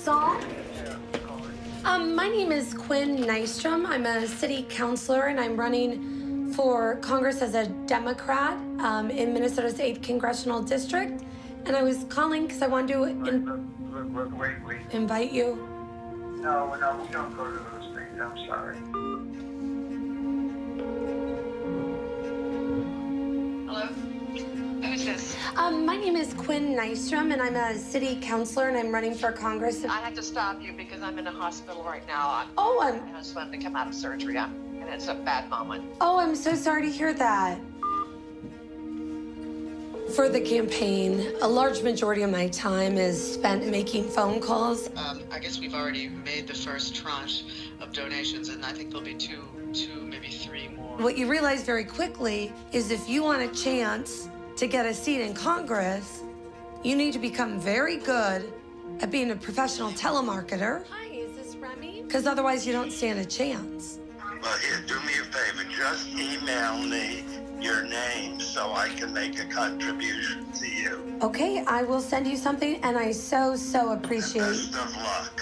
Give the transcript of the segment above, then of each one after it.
Saul? My name is Quinn Nystrom. I'm a city councilor, and I'm running for Congress as a Democrat in Minnesota's 8th Congressional District. And I was calling because I wanted to invite you. No, we don't go to those things. I'm sorry. Hello? Who's this? My name is Quinn Nystrom, and I'm a city councilor, and I'm running for Congress. I have to stop you because I'm in a hospital right now. My husband to come out of surgery, and it's a bad moment. Oh, I'm so sorry to hear that. For the campaign, a large majority of my time is spent making phone calls. I guess we've already made the first tranche of donations, and I think there'll be two, maybe three more. What you realize very quickly is if you want a chance to get a seat in Congress, you need to become very good at being a professional telemarketer. Hi, is this Remy? Because otherwise you don't stand a chance. Well, here, do me a favor. Just email me your name so I can make a contribution to you. Okay, I will send you something, and I so appreciate it. Best of luck.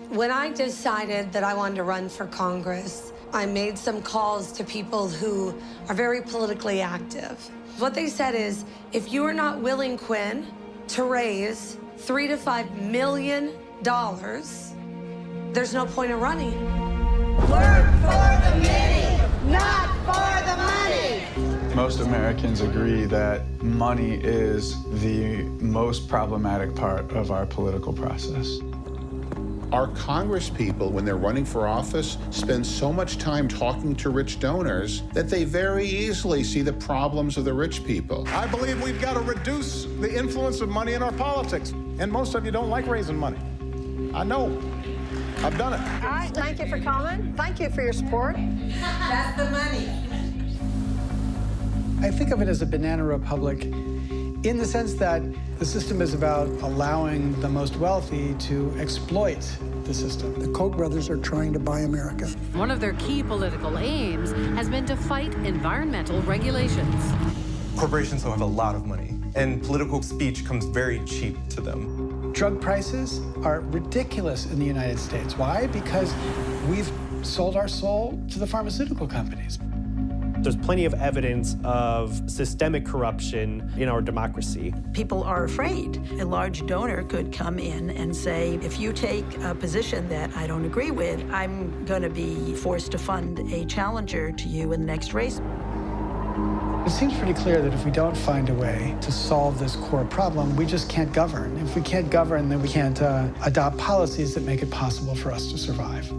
When I decided that I wanted to run for Congress, I made some calls to people who are very politically active. What they said is, if you are not willing, Quinn, to raise $3 to $5 million, there's no point in running. Work for the many, not for the money. Most Americans agree that money is the most problematic part of our political process. Our Congress people, when they're running for office, spend so much time talking to rich donors that they very easily see the problems of the rich people. I believe we've got to reduce the influence of money in our politics. And most of you don't like raising money. I know. I've done it. All right, thank you for coming. Thank you for your support. That's the money. I think of it as a banana republic in the sense that the system is about allowing the most wealthy to exploit the system. The Koch brothers are trying to buy America. One of their key political aims has been to fight environmental regulations. Corporations don't have a lot of money, and political speech comes very cheap to them. Drug prices are ridiculous in the United States. Why? Because we've sold our soul to the pharmaceutical companies. There's plenty of evidence of systemic corruption in our democracy. People are afraid. A large donor could come in and say, if you take a position that I don't agree with, I'm going to be forced to fund a challenger to you in the next race. It seems pretty clear that if we don't find a way to solve this core problem, we just can't govern. If we can't govern, then we can't adopt policies that make it possible for us to survive.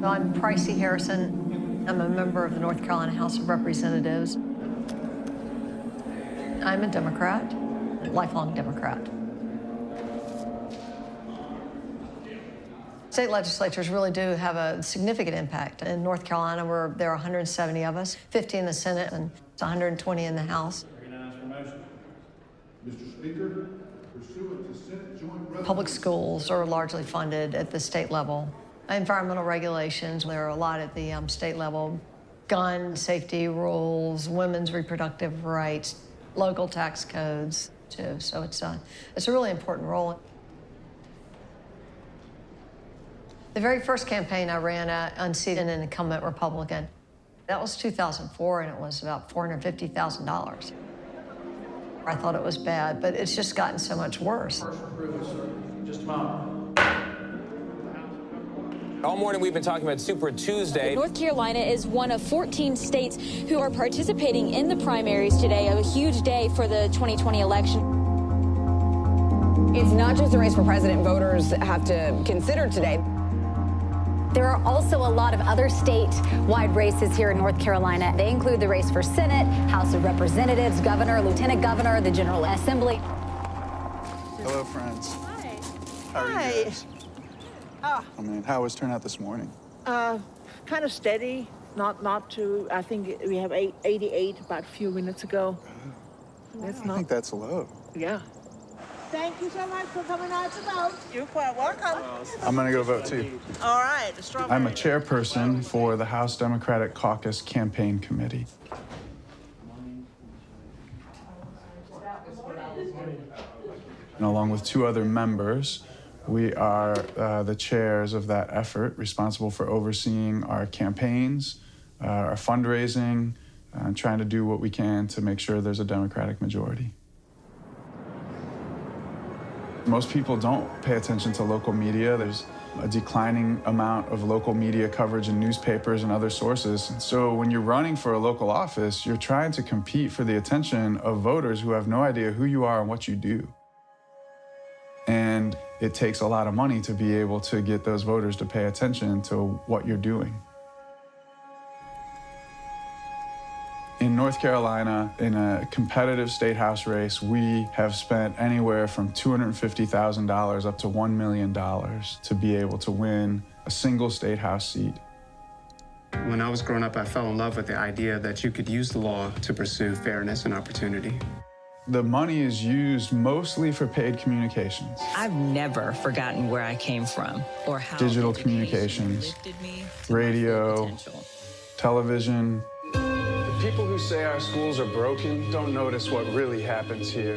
I'm Pricey Harrison. I'm a member of the North Carolina House of Representatives. I'm a Democrat, a lifelong Democrat. State legislatures really do have a significant impact. In North Carolina, there are 170 of us, 50 in the Senate and 120 in the House. Mr. Speaker, pursuant to Senate Joint Resolution. Public schools are largely funded at the state level. Environmental regulations, there are a lot at the state level. Gun safety rules, women's reproductive rights, local tax codes, too. So it's a really important role. The very first campaign I ran, unseated an incumbent Republican. That was 2004, and it was about $450,000. I thought it was bad, but it's just gotten so much worse. Just a moment. All morning we've been talking about Super Tuesday. North Carolina is one of 14 states who are participating in the primaries today, a huge day for the 2020 election. It's not just a race for president voters have to consider today. There are also a lot of other statewide races here in North Carolina. They include the race for Senate, House of Representatives, Governor, Lieutenant Governor, the General Assembly. Hello, friends. Hi. How are Hi. you guys? Oh, man, how was turnout this morning? Kind of steady. Not too. I think we have 88 about a few minutes ago. I think that's low. Yeah. Thank you so much for coming out to vote. You're quite welcome. I'm gonna go vote too. All right, the strawberry. I'm a chairperson for the House Democratic Caucus Campaign Committee. And along with 2 other members, we are the chairs of that effort, responsible for overseeing our campaigns, our fundraising, and trying to do what we can to make sure there's a Democratic majority. Most people don't pay attention to local media. There's a declining amount of local media coverage in newspapers and other sources. And so when you're running for a local office, you're trying to compete for the attention of voters who have no idea who you are and what you do. And it takes a lot of money to be able to get those voters to pay attention to what you're doing. In North Carolina, in a competitive state house race, we have spent anywhere from $250,000 up to $1 million to be able to win a single state house seat. When I was growing up, I fell in love with the idea that you could use the law to pursue fairness and opportunity. The money is used mostly for paid communications. I've never forgotten where I came from or how digital communications, radio, television. The people who say our schools are broken don't notice what really happens here.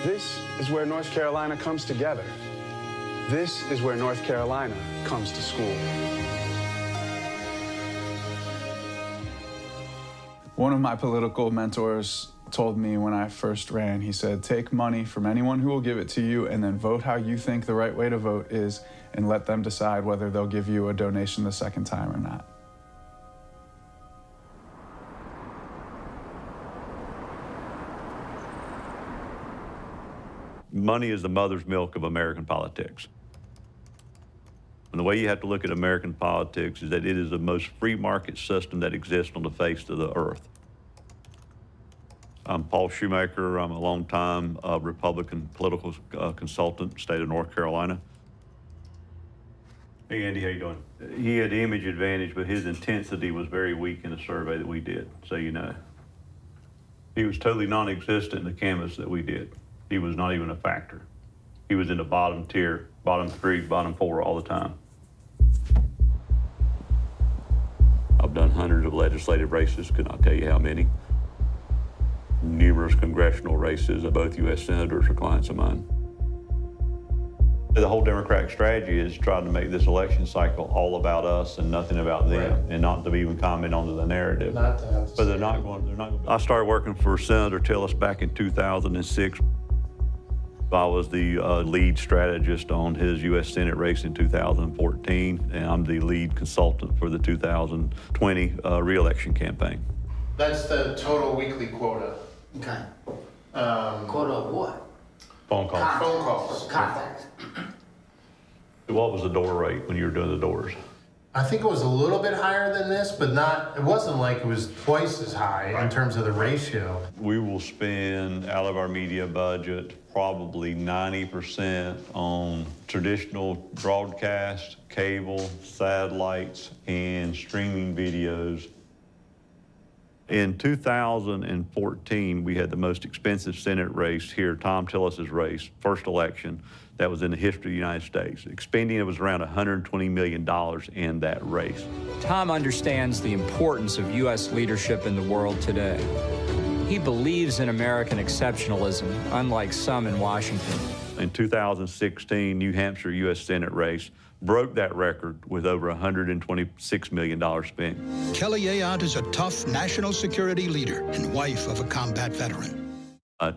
This is where North Carolina comes together. This is where North Carolina comes to school. One of my political mentors told me when I first ran, he said, take money from anyone who will give it to you and then vote how you think the right way to vote is and let them decide whether they'll give you a donation the second time or not. Money is the mother's milk of American politics. And the way you have to look at American politics is that it is the most free market system that exists on the face of the earth. I'm Paul Shoemaker. I'm a longtime Republican political consultant, state of North Carolina. Hey, Andy, how you doing? He had image advantage, but his intensity was very weak in the survey that we did, so you know. He was totally non-existent in the canvas that we did. He was not even a factor. He was in the bottom tier, bottom 3, bottom 4 all the time. I've done hundreds of legislative races, could not tell you how many. Numerous congressional races, both U.S. senators are clients of mine. The whole Democratic strategy is trying to make this election cycle all about us and nothing about them, and not to even comment on the narrative. But they're not going. I started working for Senator Tillis back in 2006. I was the lead strategist on his U.S. Senate race in 2014, and I'm the lead consultant for the 2020 re-election campaign. That's the total weekly quota. Okay. Quota of what? Phone calls. Phone calls. Contacts. What was the door rate when you were doing the doors? I think it was a little bit higher than this, but not, it wasn't like it was twice as high in terms of the ratio. We will spend out of our media budget probably 90% on traditional broadcast, cable, satellites, and streaming videos. In 2014, we had the most expensive Senate race here, Tom Tillis's race, first election that was in the history of the United States. Expending it was around $120 million in that race. Tom understands the importance of U.S. leadership in the world today. He believes in American exceptionalism, unlike some in Washington. In 2016, New Hampshire U.S. Senate race broke that record with over $126 million spent. Kelly Ayotte is a tough national security leader and wife of a combat veteran.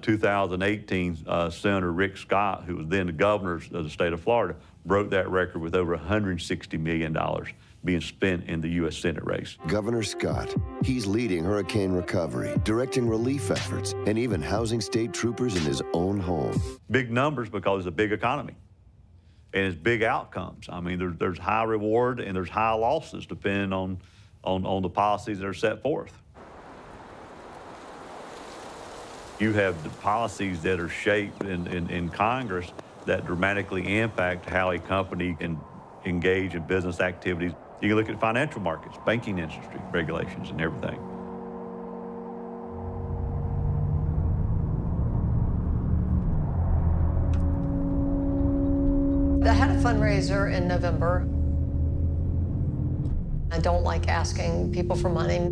2018, Senator Rick Scott, who was then the governor of the state of Florida, broke that record with over $160 million being spent in the U.S. Senate race. Governor Scott, he's leading hurricane recovery, directing relief efforts, and even housing state troopers in his own home. Big numbers because it's a big economy. and it's big outcomes. I mean, there's high reward and there's high losses depending on the policies that are set forth. You have the policies that are shaped in Congress that dramatically impact how a company can engage in business activities. You can look at financial markets, banking industry regulations and everything. I had a fundraiser in November. I don't like asking people for money.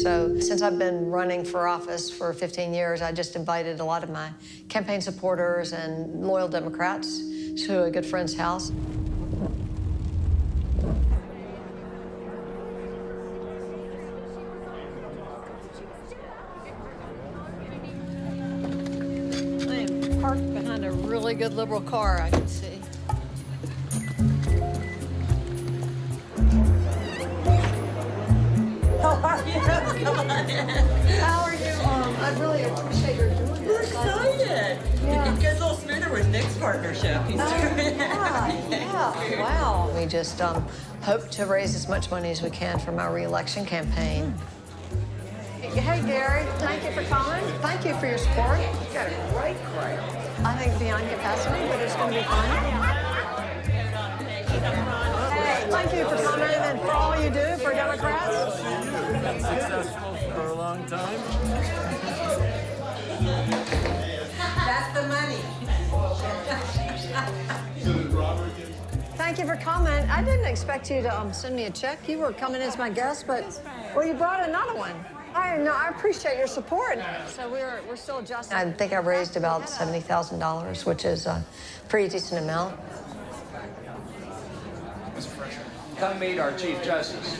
So since I've been running for office for 15 years, I just invited a lot of my campaign supporters and loyal Democrats to a good friend's house. I am parked behind a really good liberal car, I can see. How are you? Come on in. How are you? I really appreciate your doing this. We're excited. Yeah. It gets a little smoother with Nick's partnership. He's doing Yeah, wow. We just hope to raise as much money as we can for my re-election campaign. Hey, Gary, thank you for coming. Thank you for your support. You got a great crowd. I think beyond capacity, but it's going to be fun. Hey, thank you for coming and for all you do for Democrats. You've been successful for a long time. That's the money. Thank you for coming. I didn't expect you to send me a check. You were coming as my guest, but, well, you brought another one. I appreciate your support. So we're still adjusting. I think I raised about $70,000, which is a pretty decent amount. Come meet our Chief Justice.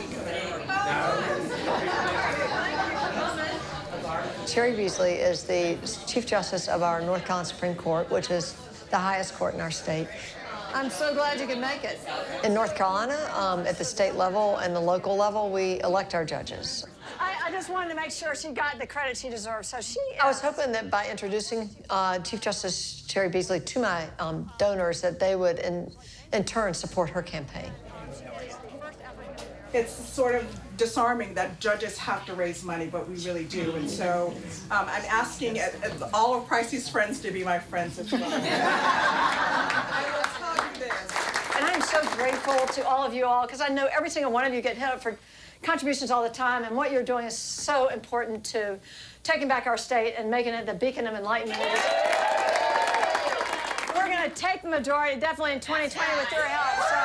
Cherry Beasley is the Chief Justice of our North Carolina Supreme Court, which is the highest court in our state. I'm so glad you could make it. In North Carolina, at the state level and the local level, we elect our judges. I just wanted to make sure she got the credit she deserves, so she... I was hoping that by introducing Chief Justice Cherry Beasley to my donors, that they would, in turn, support her campaign. It's sort of disarming that judges have to raise money, but we really do. And so I'm asking all of Pricey's friends to be my friends as well. I will tell you this. And I'm so grateful to all of you all, because I know every single one of you get hit up for contributions all the time, and what you're doing is so important to taking back our state and making it the beacon of enlightenment. We're going to take the majority, definitely in 2020, with your help. So.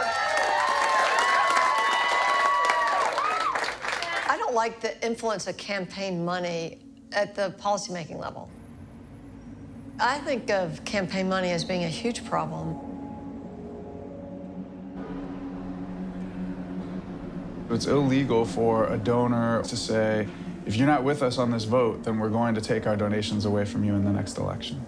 I don't like the influence of campaign money at the policymaking level. I think of campaign money as being a huge problem. It's illegal for a donor to say, if you're not with us on this vote, then we're going to take our donations away from you in the next election.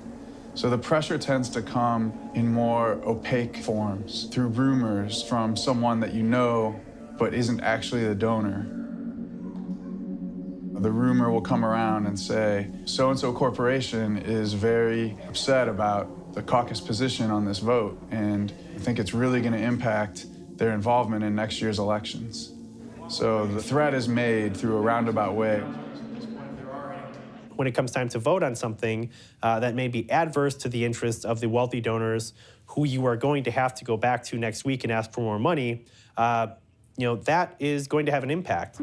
So the pressure tends to come in more opaque forms, through rumors from someone that you know, but isn't actually the donor. The rumor will come around and say, so-and-so corporation is very upset about the caucus position on this vote, and I think it's really going to impact their involvement in next year's elections. So the threat is made through a roundabout way. When it comes time to vote on something that may be adverse to the interests of the wealthy donors who you are going to have to go back to next week and ask for more money, that is going to have an impact.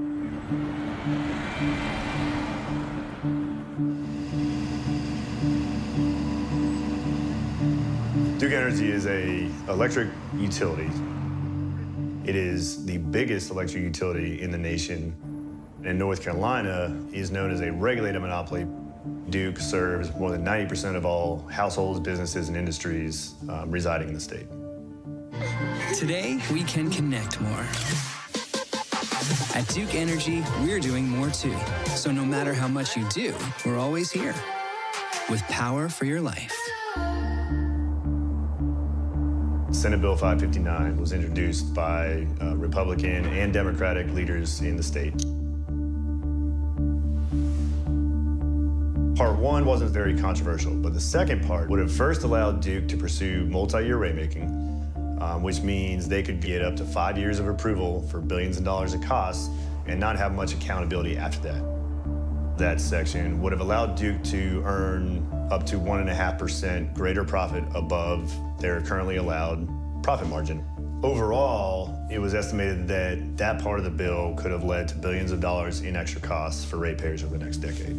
Duke Energy is an electric utility. It is the biggest electric utility in the nation. In North Carolina, is known as a regulated monopoly. Duke serves more than 90% of all households, businesses, and industries residing in the state. Today, we can connect more. At Duke Energy, we're doing more too. So no matter how much you do, we're always here with power for your life. Senate Bill 559 was introduced by Republican and Democratic leaders in the state. Part one wasn't very controversial, but the second part would have first allowed Duke to pursue multi-year rate making, which means they could get up to 5 years of approval for billions of dollars of costs and not have much accountability after that. That section would have allowed Duke to earn up to 1.5% greater profit above their currently allowed profit margin. Overall, it was estimated that that part of the bill could have led to billions of dollars in extra costs for ratepayers over the next decade.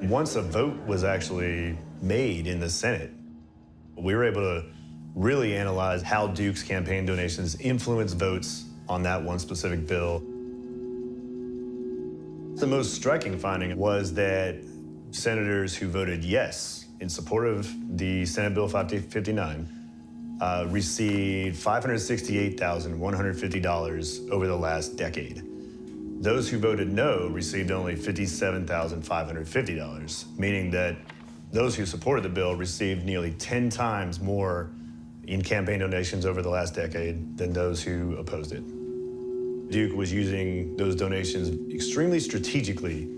Once a vote was actually made in the Senate, we were able to really analyze how Duke's campaign donations influenced votes on that one specific bill. The most striking finding was that senators who voted yes in support of the Senate Bill 559 received $568,150 over the last decade. Those who voted no received only $57,550, meaning that those who supported the bill received nearly 10 times more in campaign donations over the last decade than those who opposed it. Duke was using those donations extremely strategically.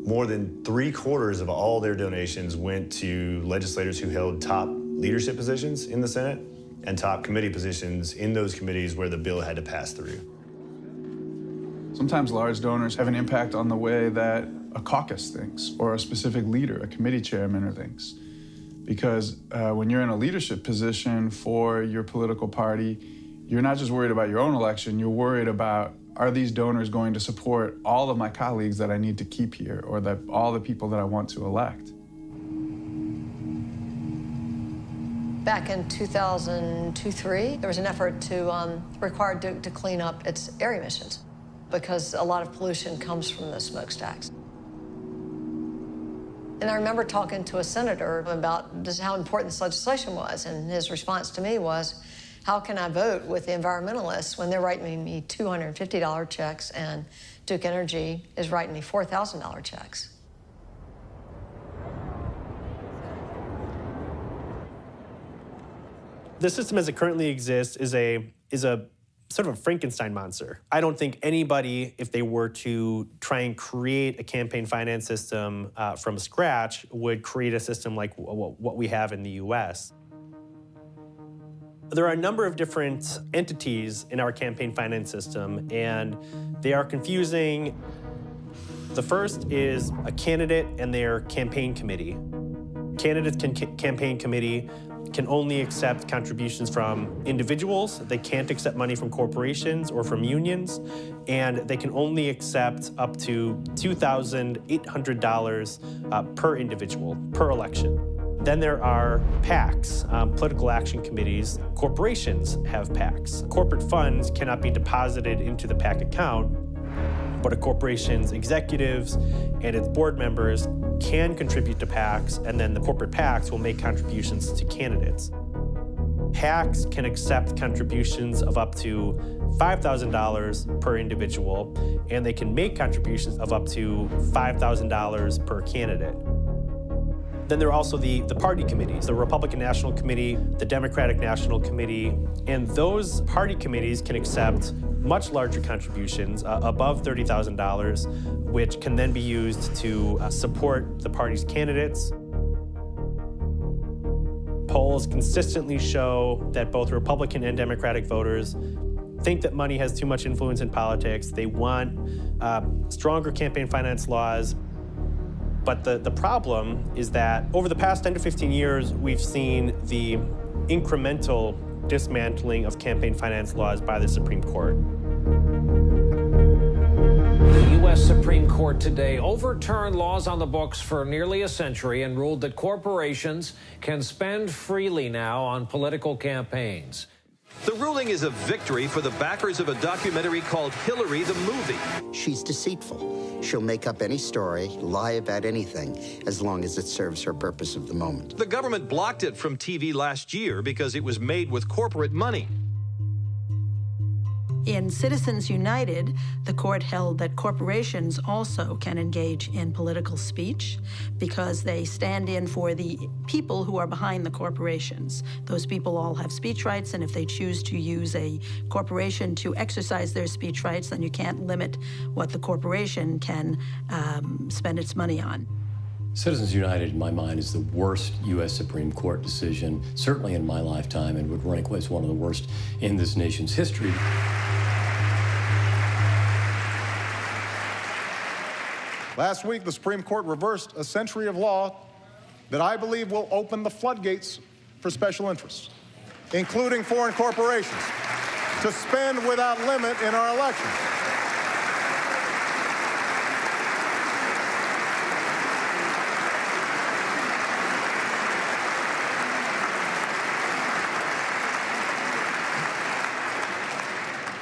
More than 3/4 of all their donations went to legislators who held top leadership positions in the Senate and top committee positions in those committees where the bill had to pass through. Sometimes large donors have an impact on the way that a caucus thinks, or a specific leader, a committee chairman thinks. Because when you're in a leadership position for your political party, you're not just worried about your own election, you're worried about, are these donors going to support all of my colleagues that I need to keep here, or that all the people that I want to elect? Back in 2002-03, there was an effort to require Duke to clean up its air emissions because a lot of pollution comes from the smokestacks. And I remember talking to a senator about just how important this legislation was, and his response to me was, how can I vote with the environmentalists when they're writing me $250 checks and Duke Energy is writing me $4,000 checks? The system as it currently exists is a sort of a Frankenstein monster. I don't think anybody, if they were to try and create a campaign finance system from scratch, would create a system like what we have in the US. There are a number of different entities in our campaign finance system, and they are confusing. The first is a candidate and their campaign committee. Candidates' campaign committee can only accept contributions from individuals. They can't accept money from corporations or from unions, and they can only accept up to $2,800 per individual, per election. Then there are PACs, political action committees. Corporations have PACs. Corporate funds cannot be deposited into the PAC account, but a corporation's executives and its board members can contribute to PACs, and then the corporate PACs will make contributions to candidates. PACs can accept contributions of up to $5,000 per individual, and they can make contributions of up to $5,000 per candidate. Then there are also the party committees, the Republican National Committee, the Democratic National Committee, and those party committees can accept much larger contributions, above $30,000, which can then be used to support the party's candidates. Polls consistently show that both Republican and Democratic voters think that money has too much influence in politics. They want stronger campaign finance laws. But the problem is that over the past 10 to 15 years, we've seen the incremental dismantling of campaign finance laws by the Supreme Court. The U.S. Supreme Court today overturned laws on the books for nearly a century and ruled that corporations can spend freely now on political campaigns. The ruling is a victory for the backers of a documentary called Hillary the Movie. She's deceitful. She'll make up any story, lie about anything, as long as it serves her purpose of the moment. The government blocked it from TV last year because it was made with corporate money. In Citizens United, the court held that corporations also can engage in political speech because they stand in for the people who are behind the corporations. Those people all have speech rights, and if they choose to use a corporation to exercise their speech rights, then you can't limit what the corporation can spend its money on. Citizens United, in my mind, is the worst U.S. Supreme Court decision, certainly in my lifetime, and would rank as one of the worst in this nation's history. Last week, the Supreme Court reversed a century of law that I believe will open the floodgates for special interests, including foreign corporations, to spend without limit in our elections.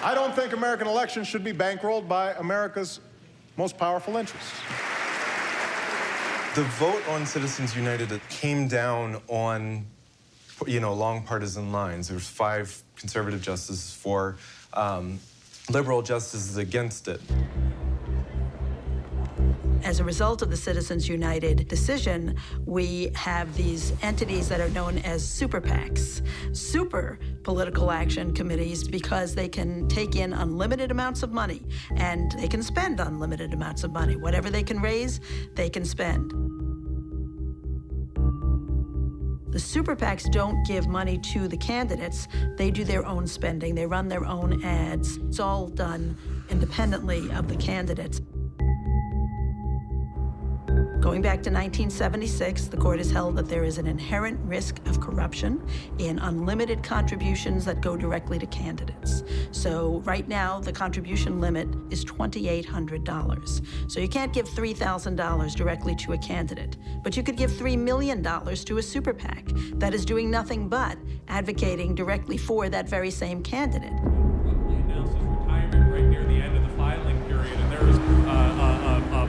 I don't think American elections should be bankrolled by America's most powerful interests. The vote on Citizens United came down on, long partisan lines. There was 5 conservative justices, 4 liberal justices against it. As a result of the Citizens United decision, we have these entities that are known as super PACs, super political action committees, because they can take in unlimited amounts of money and they can spend unlimited amounts of money. Whatever they can raise, they can spend. The super PACs don't give money to the candidates. They do their own spending. They run their own ads. It's all done independently of the candidates. Going back to 1976, the court has held that there is an inherent risk of corruption in unlimited contributions that go directly to candidates. So right now, the contribution limit is $2,800. So you can't give $3,000 directly to a candidate, but you could give $3 million to a super PAC that is doing nothing but advocating directly for that very same candidate. He announced his retirement right near the end of the filing period, and there is a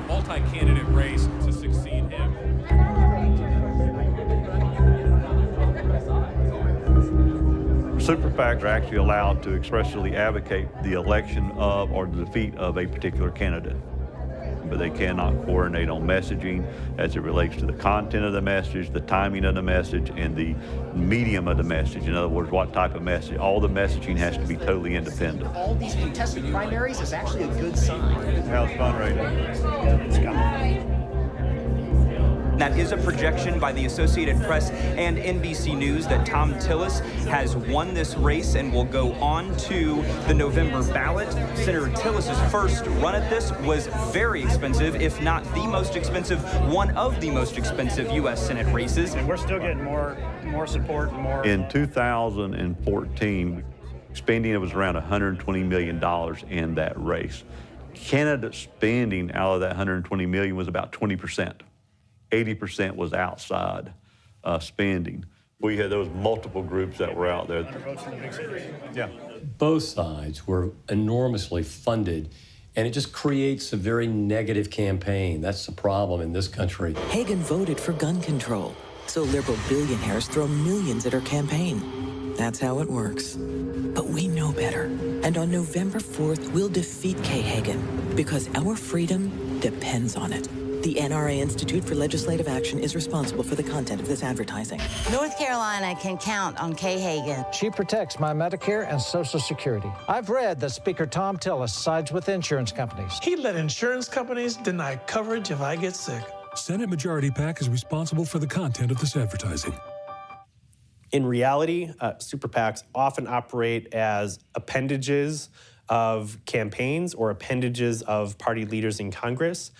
multi-candidate race to succeed him. Super PACs are actually allowed to expressly advocate the election of or the defeat of a particular candidate, but they cannot coordinate on messaging as it relates to the content of the message, the timing of the message, and the medium of the message. In other words, what type of message. All the messaging has to be totally independent. All these contested primaries is actually a good sign. How's fundraising? It's coming. That is a projection by the Associated Press and NBC News that Tom Tillis has won this race and will go on to the November ballot. Senator Tillis's first run at this was very expensive, if not the most expensive, one of the most expensive U.S. Senate races. And we're still getting more support and more. In 2014, spending it was around $120 million in that race. Candidate spending out of that $120 million was about 20%. 80% was outside spending. We had those multiple groups that were out there. Yeah. Both sides were enormously funded, and it just creates a very negative campaign. That's the problem in this country. Hagan voted for gun control, so liberal billionaires throw millions at her campaign. That's how it works. But we know better. And on November 4th, we'll defeat Kay Hagan, because our freedom depends on it. The NRA Institute for Legislative Action is responsible for the content of this advertising. North Carolina can count on Kay Hagan. She protects my Medicare and Social Security. I've read that Speaker Tom Tillis sides with insurance companies. He let insurance companies deny coverage if I get sick. Senate Majority PAC is responsible for the content of this advertising. In reality, super PACs often operate as appendages of campaigns or appendages of party leaders in Congress.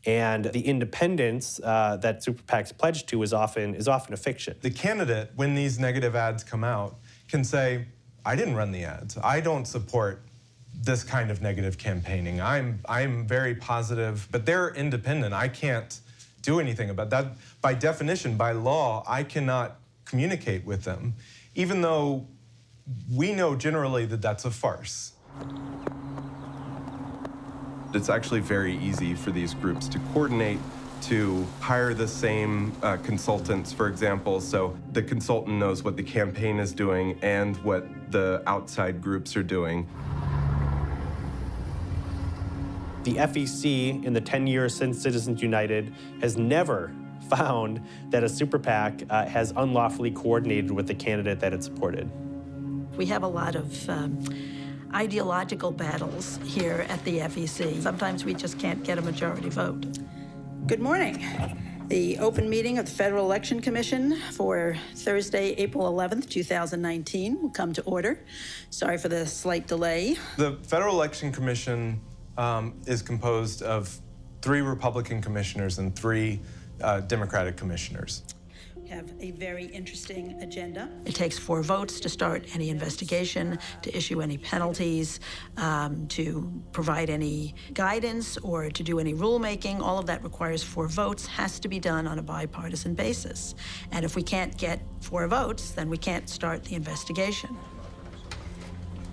And the independence that super PACs pledge to is often a fiction. The candidate, when these negative ads come out, can say, I didn't run the ads. I don't support this kind of negative campaigning. I'm very positive, but they're independent. I can't do anything about that. By definition, by law, I cannot communicate with them, even though we know generally that that's a farce. It's actually very easy for these groups to coordinate, to hire the same consultants, for example, so the consultant knows what the campaign is doing and what the outside groups are doing. The FEC, in the 10 years since Citizens United, has never found that a super PAC has unlawfully coordinated with the candidate that it supported. We have a lot of ideological battles here at the FEC. Sometimes we just can't get a majority vote. Good morning. The open meeting of the Federal Election Commission for Thursday, April 11th, 2019 will come to order. Sorry for the slight delay. The Federal Election Commission is composed of 3 Republican commissioners and 3 Democratic commissioners. We have a very interesting agenda. It takes 4 votes to start any investigation, to issue any penalties, to provide any guidance, or to do any rulemaking. All of that requires 4 votes, has to be done on a bipartisan basis. And if we can't get 4 votes, then we can't start the investigation.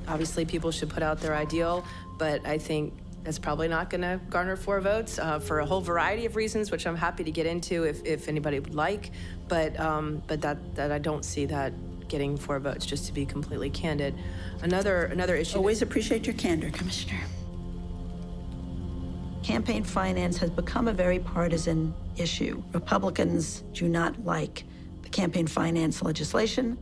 Obviously, people should put out their ideal, but I think that's probably not going to garner 4 votes for a whole variety of reasons, which I'm happy to get into if anybody would like. But that I don't see that getting 4 votes, just to be completely candid. Another issue. Always appreciate your candor, Commissioner. Campaign finance has become a very partisan issue. Republicans do not like the campaign finance legislation.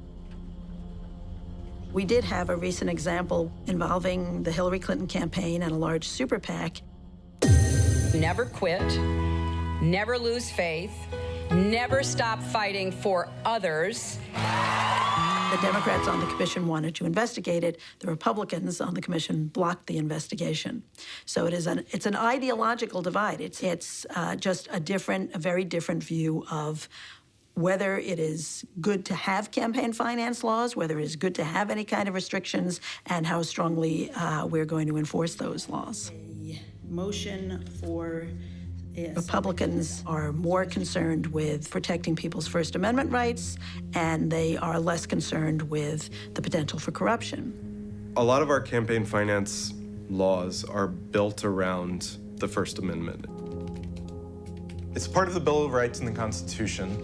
We did have a recent example involving the Hillary Clinton campaign and a large super PAC. Never quit, never lose faith, never stop fighting for others. The Democrats on the commission wanted to investigate it. The Republicans on the commission blocked the investigation. So it's an ideological divide. It's just a very different view of whether it is good to have campaign finance laws, whether it is good to have any kind of restrictions, and how strongly we're going to enforce those laws. A motion for Republicans are more concerned with protecting people's First Amendment rights, and they are less concerned with the potential for corruption. A lot of our campaign finance laws are built around the First Amendment. It's part of the Bill of Rights in the Constitution.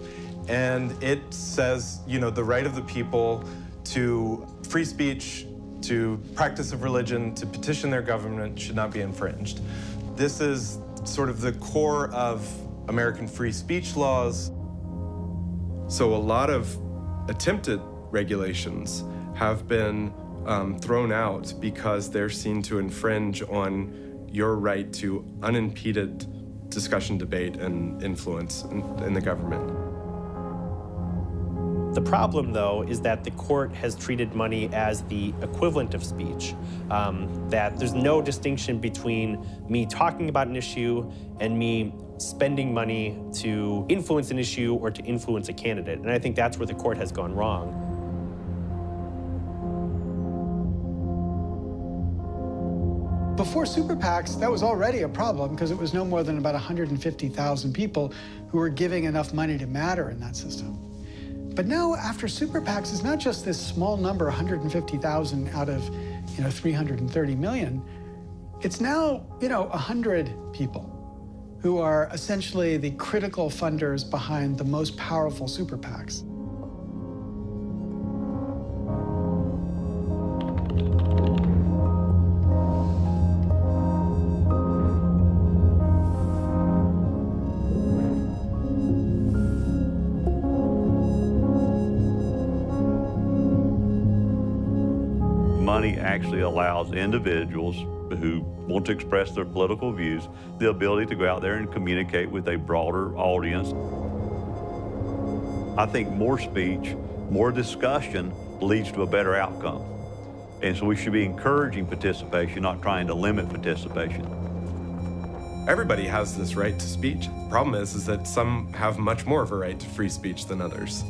And it says, the right of the people to free speech, to practice of religion, to petition their government should not be infringed. This is sort of the core of American free speech laws. So a lot of attempted regulations have been thrown out because they're seen to infringe on your right to unimpeded discussion, debate, and influence in the government. The problem, though, is that the court has treated money as the equivalent of speech, that there's no distinction between me talking about an issue and me spending money to influence an issue or to influence a candidate. And I think that's where the court has gone wrong. Before super PACs, that was already a problem because it was no more than about 150,000 people who were giving enough money to matter in that system. But now, after super PACs, it's not just this small number, 150,000 out of 330 million. It's now 100 people who are essentially the critical funders behind the most powerful super PACs. Money actually allows individuals who want to express their political views the ability to go out there and communicate with a broader audience. I think more speech, more discussion leads to a better outcome. And so we should be encouraging participation, not trying to limit participation. Everybody has this right to speech. The problem is that some have much more of a right to free speech than others.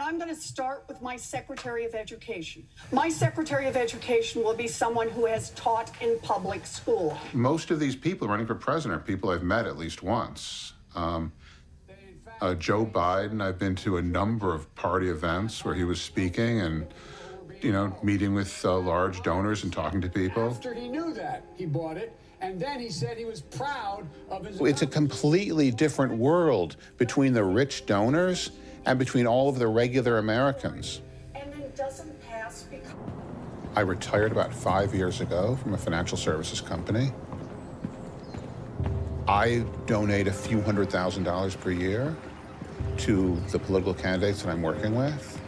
I'm going to start with my Secretary of Education. My Secretary of Education will be someone who has taught in public school. Most of these people running for president are people I've met at least once. Joe Biden, I've been to a number of party events where he was speaking and, meeting with large donors and talking to people. After he knew that, he bought it. And then he said he was proud of his... It's a completely different world between the rich donors and between all of the regular Americans. And then doesn't pass because... I retired about 5 years ago from a financial services company. I donate a few $100,000 per year to the political candidates that I'm working with.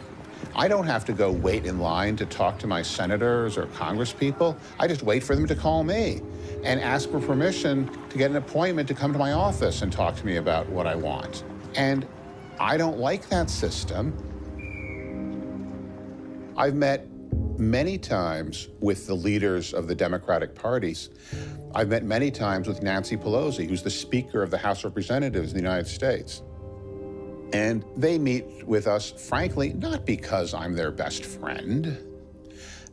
I don't have to go wait in line to talk to my senators or congresspeople. I just wait for them to call me and ask for permission to get an appointment to come to my office and talk to me about what I want. And I don't like that system. I've met many times with the leaders of the Democratic parties. I've met many times with Nancy Pelosi, who's the Speaker of the House of Representatives in the United States. And they meet with us, frankly, not because I'm their best friend.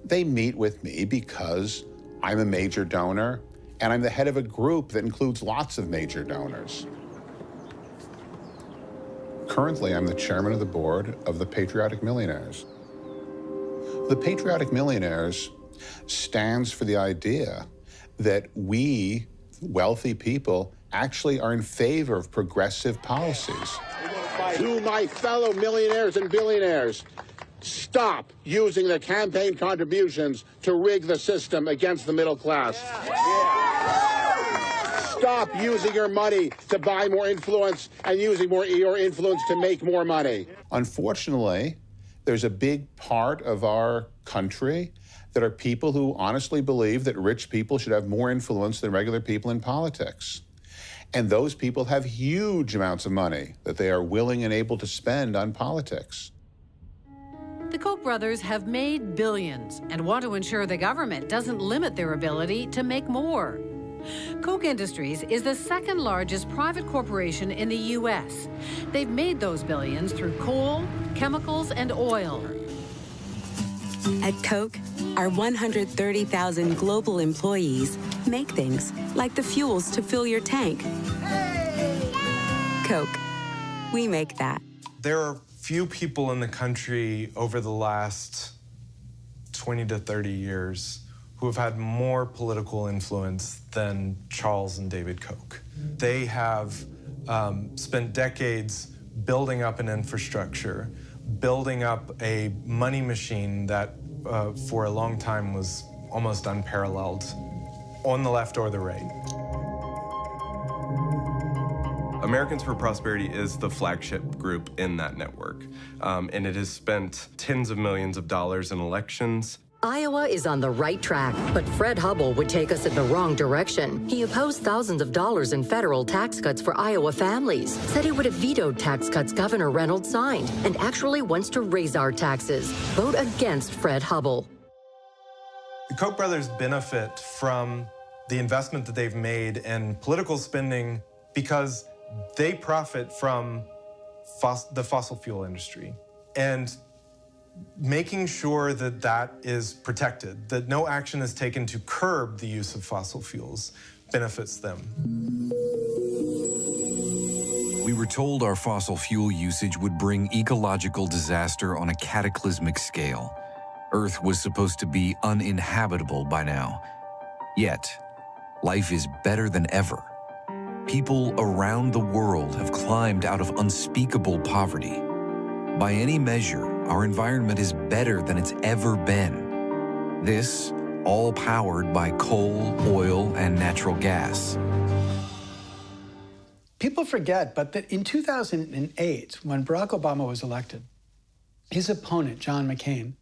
They meet with me because I'm a major donor and I'm the head of a group that includes lots of major donors. Currently, I'm the chairman of the board of the Patriotic Millionaires. The Patriotic Millionaires stands for the idea that we, wealthy people, actually are in favor of progressive policies. To my fellow millionaires and billionaires, stop using the campaign contributions to rig the system against the middle class. Stop using your money to buy more influence and using your influence to make more money. Unfortunately, there's a big part of our country that are people who honestly believe that rich people should have more influence than regular people in politics. And those people have huge amounts of money that they are willing and able to spend on politics. The Koch brothers have made billions and want to ensure the government doesn't limit their ability to make more. Koch Industries is the second largest private corporation in the U.S. They've made those billions through coal, chemicals, and oil. At Koch, our 130,000 global employees make things like the fuels to fill your tank. Koch, we make that. There are few people in the country over the last 20 to 30 years who have had more political influence than Charles and David Koch. They have spent decades building up an infrastructure, building up a money machine that for a long time was almost unparalleled on the left or the right. Americans for Prosperity is the flagship group in that network, and it has spent tens of millions of dollars in elections. Iowa is on the right track, but Fred Hubbell would take us in the wrong direction. He opposed thousands of dollars in federal tax cuts for Iowa families, said he would have vetoed tax cuts Governor Reynolds signed, and actually wants to raise our taxes. Vote against Fred Hubbell. The Koch brothers benefit from the investment that they've made in political spending because they profit from the fossil fuel industry. And making sure that that is protected, that no action is taken to curb the use of fossil fuels, benefits them. We were told our fossil fuel usage would bring ecological disaster on a cataclysmic scale. Earth was supposed to be uninhabitable by now. Yet, life is better than ever. People around the world have climbed out of unspeakable poverty. By any measure, our environment is better than it's ever been. This, all powered by coal, oil, and natural gas. People forget, but that in 2008, when Barack Obama was elected, his opponent, John McCain,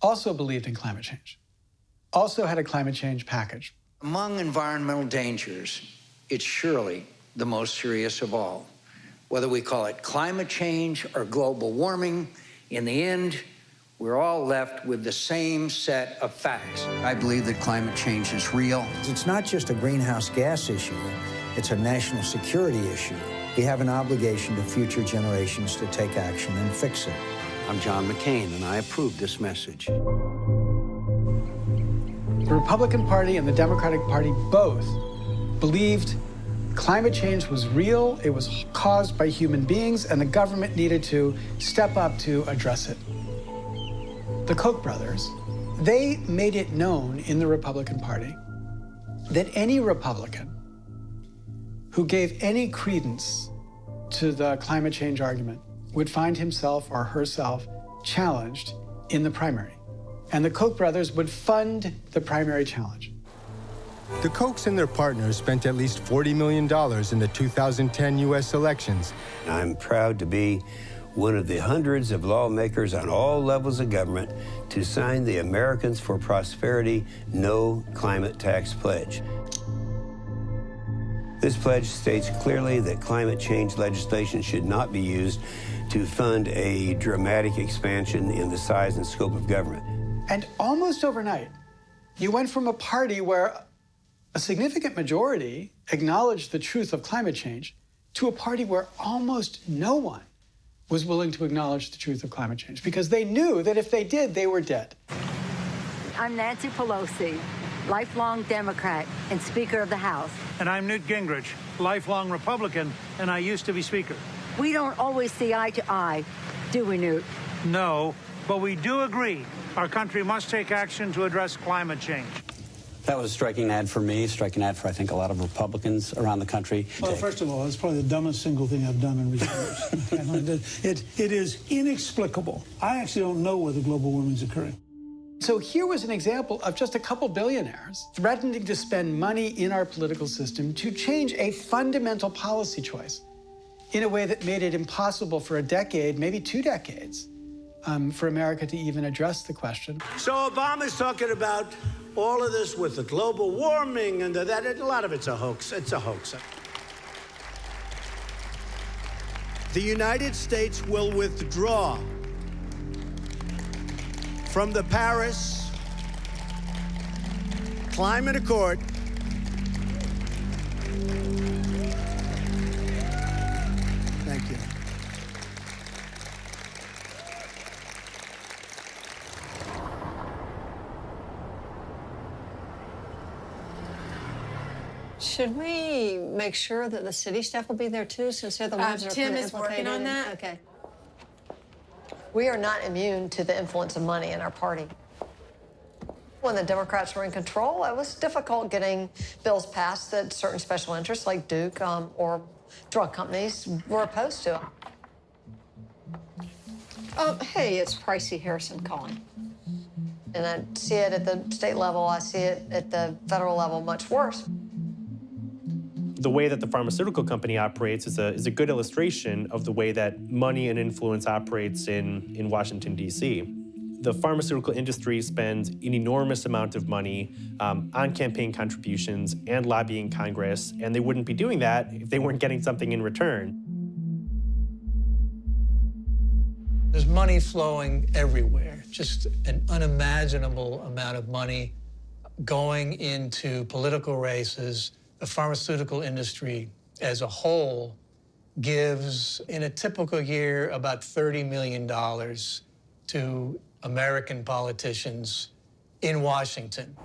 also believed in climate change, also had a climate change package. Among environmental dangers, it's surely the most serious of all. Whether we call it climate change or global warming, in the end, we're all left with the same set of facts. I believe that climate change is real. It's not just a greenhouse gas issue. It's a national security issue. We have an obligation to future generations to take action and fix it. I'm John McCain, and I approve this message. The Republican Party and the Democratic Party both believed climate change was real, it was caused by human beings, and the government needed to step up to address it. The Koch brothers, they made it known in the Republican Party that any Republican who gave any credence to the climate change argument would find himself or herself challenged in the primary. And the Koch brothers would fund the primary challenge. The Kochs and their partners spent at least $40 million in the 2010 U.S. elections. I'm proud to be one of the hundreds of lawmakers on all levels of government to sign the Americans for Prosperity No Climate Tax Pledge. This pledge states clearly that climate change legislation should not be used to fund a dramatic expansion in the size and scope of government. And almost overnight, you went from a party where a significant majority acknowledged the truth of climate change to a party where almost no one was willing to acknowledge the truth of climate change because they knew that if they did, they were dead. I'm Nancy Pelosi, lifelong Democrat and Speaker of the House. And I'm Newt Gingrich, lifelong Republican, and I used to be Speaker. We don't always see eye to eye, do we, Newt? No, but we do agree our country must take action to address climate change. That was a striking ad for me, striking ad for, I think, a lot of Republicans around the country. Well, first of all, it's probably the dumbest single thing I've done in recent years. It is inexplicable. I actually don't know whether global warming is occurring. So here was an example of just a couple billionaires threatening to spend money in our political system to change a fundamental policy choice in a way that made it impossible for a decade, maybe 2 decades, for America to even address the question. So Obama's talking about all of this with the global warming and that, a lot of it's a hoax. It's a hoax. The United States will withdraw from the Paris Climate Accord. Thank you. Should we make sure that the city staff will be there too, since they're the ones that are Tim gonna is working on implicate that. Okay. We are not immune to the influence of money in our party. When the Democrats were in control, it was difficult getting bills passed that certain special interests like Duke or drug companies were opposed to. Hey, it's Pricey Harrison calling. And I see it at the state level. I see it at the federal level much worse. The way that the pharmaceutical company operates is a good illustration of the way that money and influence operates in Washington, D.C. The pharmaceutical industry spends an enormous amount of money on campaign contributions and lobbying Congress, and they wouldn't be doing that if they weren't getting something in return. There's money flowing everywhere, just an unimaginable amount of money going into political races. The pharmaceutical industry as a whole gives, in a typical year, about $30 million to American politicians in Washington.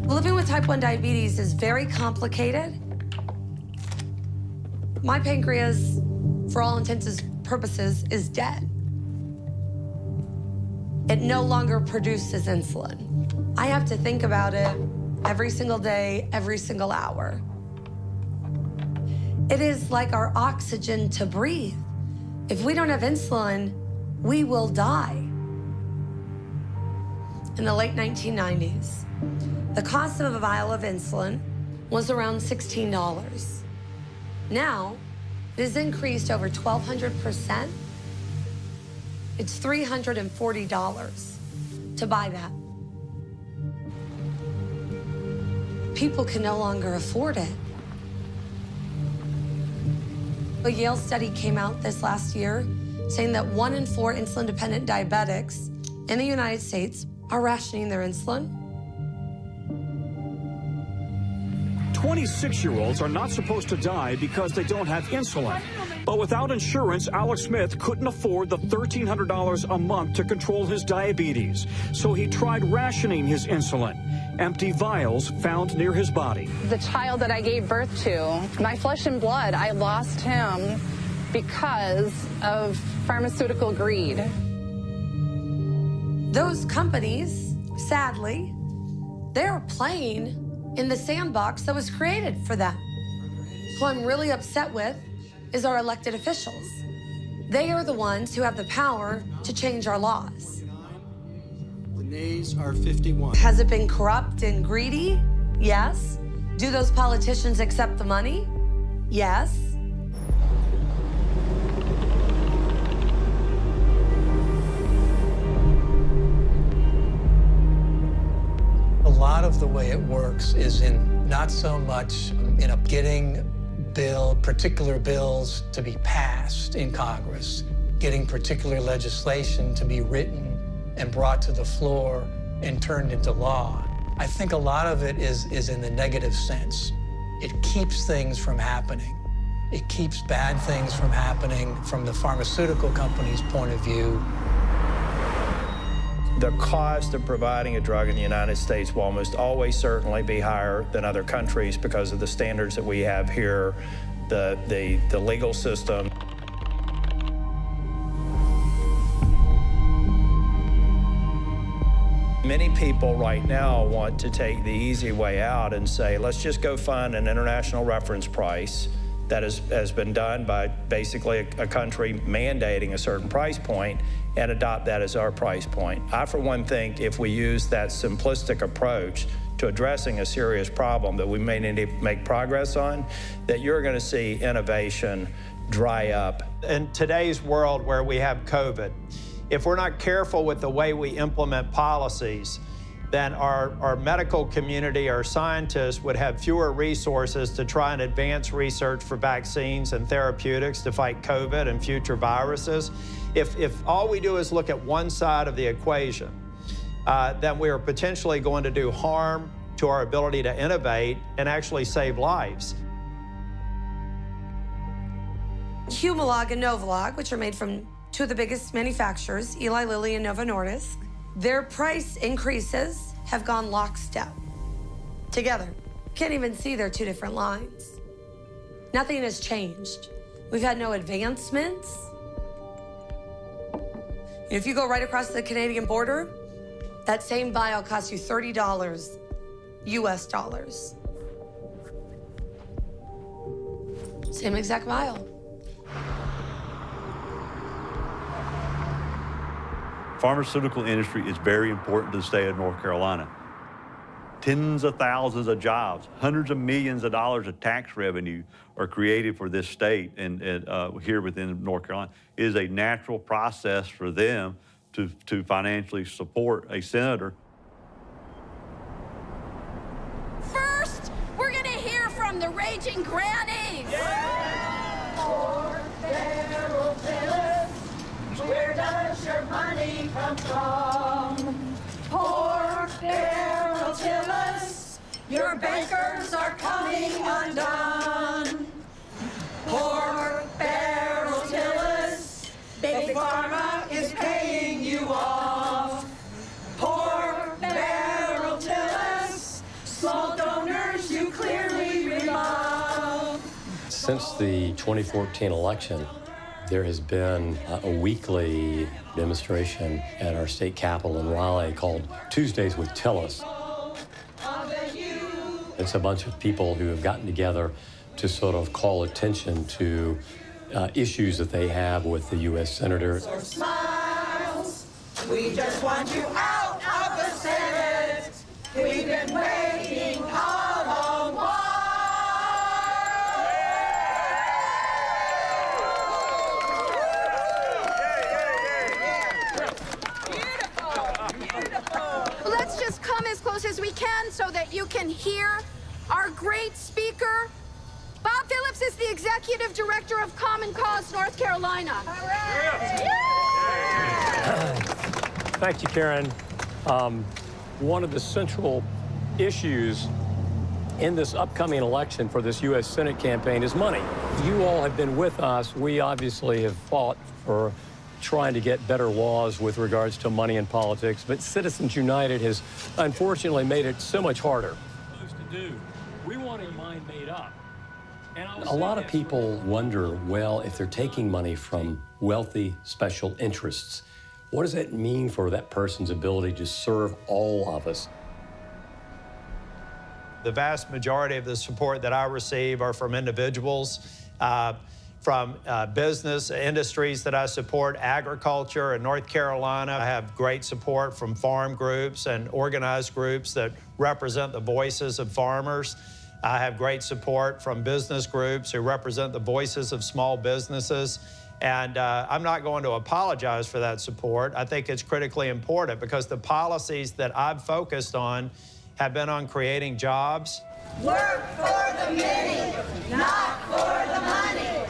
Living with type 1 diabetes is very complicated. My pancreas, for all intents and purposes, is dead. It no longer produces insulin. I have to think about it every single day, every single hour. It is like our oxygen to breathe. If we don't have insulin, we will die. In the late 1990s, the cost of a vial of insulin was around $16. Now, it has increased over 1,200%. It's $340 to buy that. People can no longer afford it. A Yale study came out this last year saying that 1 in 4 insulin-dependent diabetics in the United States are rationing their insulin. 26-year-olds are not supposed to die because they don't have insulin. But without insurance, Alex Smith couldn't afford the $1,300 a month to control his diabetes. So he tried rationing his insulin. Empty vials found near his body. The child that I gave birth to, my flesh and blood, I lost him because of pharmaceutical greed. Those companies, sadly, they're playing in the sandbox that was created for them. Who I'm really upset with is our elected officials. They are the ones who have the power to change our laws. The nays are 51. Has it been corrupt and greedy? Yes. Do those politicians accept the money? Yes. A lot of the way it works is in not so much in getting particular bills to be passed in Congress, getting particular legislation to be written and brought to the floor and turned into law. I think a lot of it is in the negative sense. It keeps things from happening. It keeps bad things from happening from the pharmaceutical company's point of view. The cost of providing a drug in the United States will almost always certainly be higher than other countries because of the standards that we have here, the legal system. Many people right now want to take the easy way out and say, let's just go find an international reference price that has been done by basically a country mandating a certain price point and adopt that as our price point. I, for one, think if we use that simplistic approach to addressing a serious problem that we may need to make progress on, that you're going to see innovation dry up. In today's world where we have COVID, if we're not careful with the way we implement policies, then our medical community, our scientists would have fewer resources to try and advance research for vaccines and therapeutics to fight COVID and future viruses. If all we do is look at one side of the equation, then we are potentially going to do harm to our ability to innovate and actually save lives. Humalog and Novolog, which are made from two of the biggest manufacturers, Eli Lilly and Novo Nordisk, their price increases have gone lockstep together. Can't even see they're two different lines. Nothing has changed. We've had no advancements. If you go right across the Canadian border, that same vial costs you $30 US dollars. Same exact vial. Pharmaceutical industry is very important to the state of North Carolina. Tens of thousands of jobs, hundreds of millions of dollars of tax revenue are created for this state and here within North Carolina. It is a natural process for them to financially support a senator. First, we're gonna hear from the raging grannies. Where does your money come from? Pork barrel, tell us. Your bankers are coming undone. Pork barrel, tell us. Big Pharma is paying you off. Pork barrel, tell us. Small donors you clearly rebuff. Since the 2014 election, there has been a weekly demonstration at our state capitol in Raleigh called Tuesdays with Tillis. It's a bunch of people who have gotten together to sort of call attention to issues that they have with the U.S. senators. Smiles. We just want you out of the Senate. We've been waiting a long while. Let's just come as close as we can so that you can hear our great speaker. Bob Phillips is the Executive Director of Common Cause North Carolina. Thank you, Karen. One of the central issues in this upcoming election for this U.S. Senate campaign is money. You all have been with us. We obviously have fought for trying to get better laws with regards to money in politics, but Citizens United has unfortunately made it so much harder. We want a mind made up. A lot of people wonder, well, if they're taking money from wealthy special interests, what does that mean for that person's ability to serve all of us? The vast majority of the support that I receive are from individuals, from business industries that I support, agriculture in North Carolina. I have great support from farm groups and organized groups that represent the voices of farmers. I have great support from business groups who represent the voices of small businesses. And I'm not going to apologize for that support. I think it's critically important because the policies that I've focused on have been on creating jobs. Work for the many, not for the money.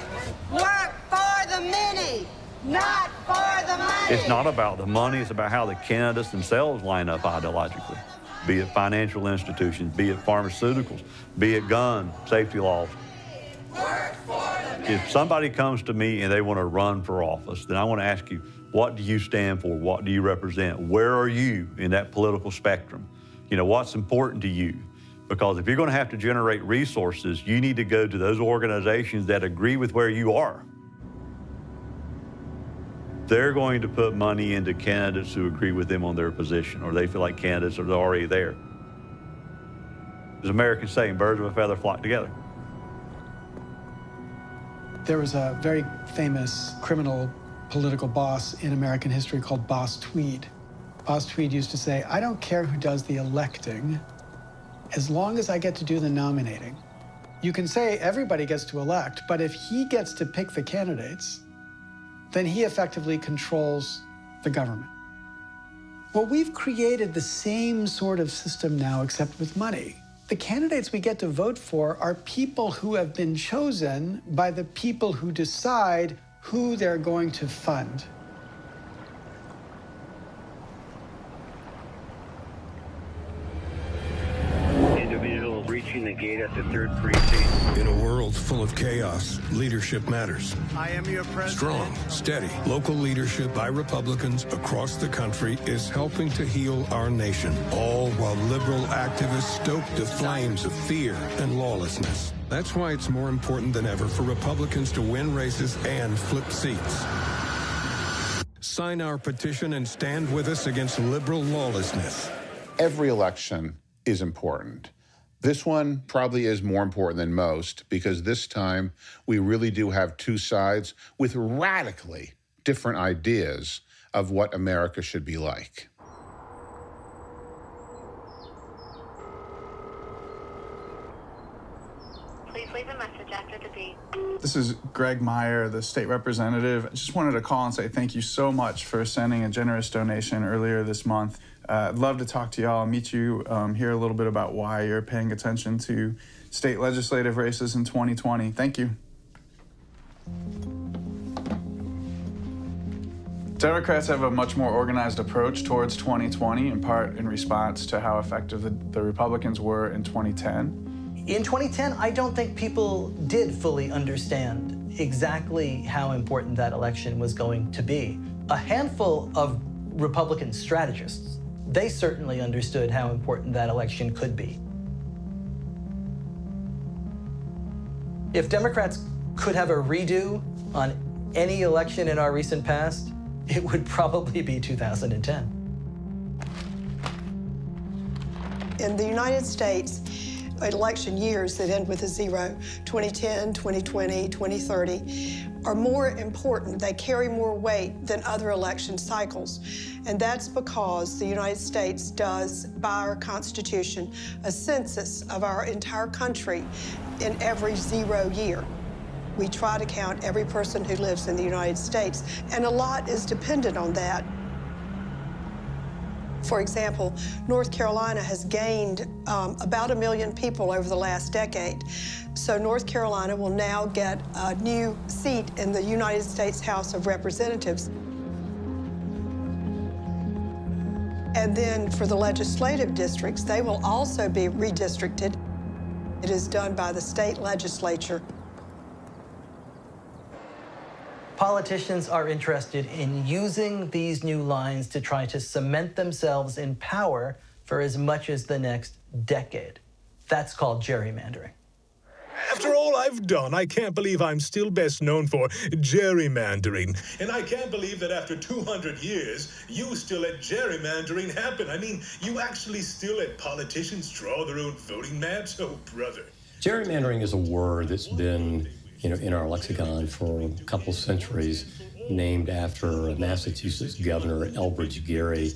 Work for the many, not for the money. It's not about the money, it's about how the candidates themselves line up ideologically, be it financial institutions, be it pharmaceuticals, be it gun safety laws. Work for the many. If somebody comes to me and they want to run for office, then I want to ask you, what do you stand for? What do you represent? Where are you in that political spectrum? You know, what's important to you? Because if you're going to have to generate resources, you need to go to those organizations that agree with where you are. They're going to put money into candidates who agree with them on their position, or they feel like candidates are already there. As Americans say, birds of a feather flock together. There was a very famous criminal political boss in American history called Boss Tweed. Boss Tweed used to say, I don't care who does the electing, as long as I get to do the nominating. You can say everybody gets to elect, but if he gets to pick the candidates, then he effectively controls the government. Well, we've created the same sort of system now, except with money. The candidates we get to vote for are people who have been chosen by the people who decide who they're going to fund. Individuals reaching the gate at the 3rd precinct. In a world full of chaos, leadership matters. I am your president. Strong, steady, local leadership by Republicans across the country is helping to heal our nation, all while liberal activists stoke the flames of fear and lawlessness. That's why it's more important than ever for Republicans to win races and flip seats. Sign our petition and stand with us against liberal lawlessness. Every election is important. This one probably is more important than most because this time we really do have two sides with radically different ideas of what America should be like. Please leave a message after the beep. This is Greg Meyer, the state representative. I just wanted to call and say thank you so much for sending a generous donation earlier this month. I'd love to talk to y'all, meet you, hear a little bit about why you're paying attention to state legislative races in 2020. Thank you. Democrats have a much more organized approach towards 2020, in part in response to how effective the Republicans were in 2010. In 2010, I don't think people did fully understand exactly how important that election was going to be. A handful of Republican strategists, they certainly understood how important that election could be. If Democrats could have a redo on any election in our recent past, it would probably be 2010. In the United States, election years that end with a zero, 2010, 2020, 2030, are more important. They carry more weight than other election cycles. And that's because the United States does, by our Constitution, a census of our entire country in every 0 year. We try to count every person who lives in the United States, and a lot is dependent on that. For example, North Carolina has gained about 1 million people over the last decade. So North Carolina will now get a new seat in the United States House of Representatives. And then for the legislative districts, they will also be redistricted. It is done by the state legislature. Politicians are interested in using these new lines to try to cement themselves in power for as much as the next decade. That's called gerrymandering. After all I've done, I can't believe I'm still best known for gerrymandering. And I can't believe that after 200 years, you still let gerrymandering happen. I mean, you actually still let politicians draw their own voting maps? Oh, brother. Gerrymandering is a word that's been, in our lexicon for a couple centuries, named after Massachusetts Governor Elbridge Gerry.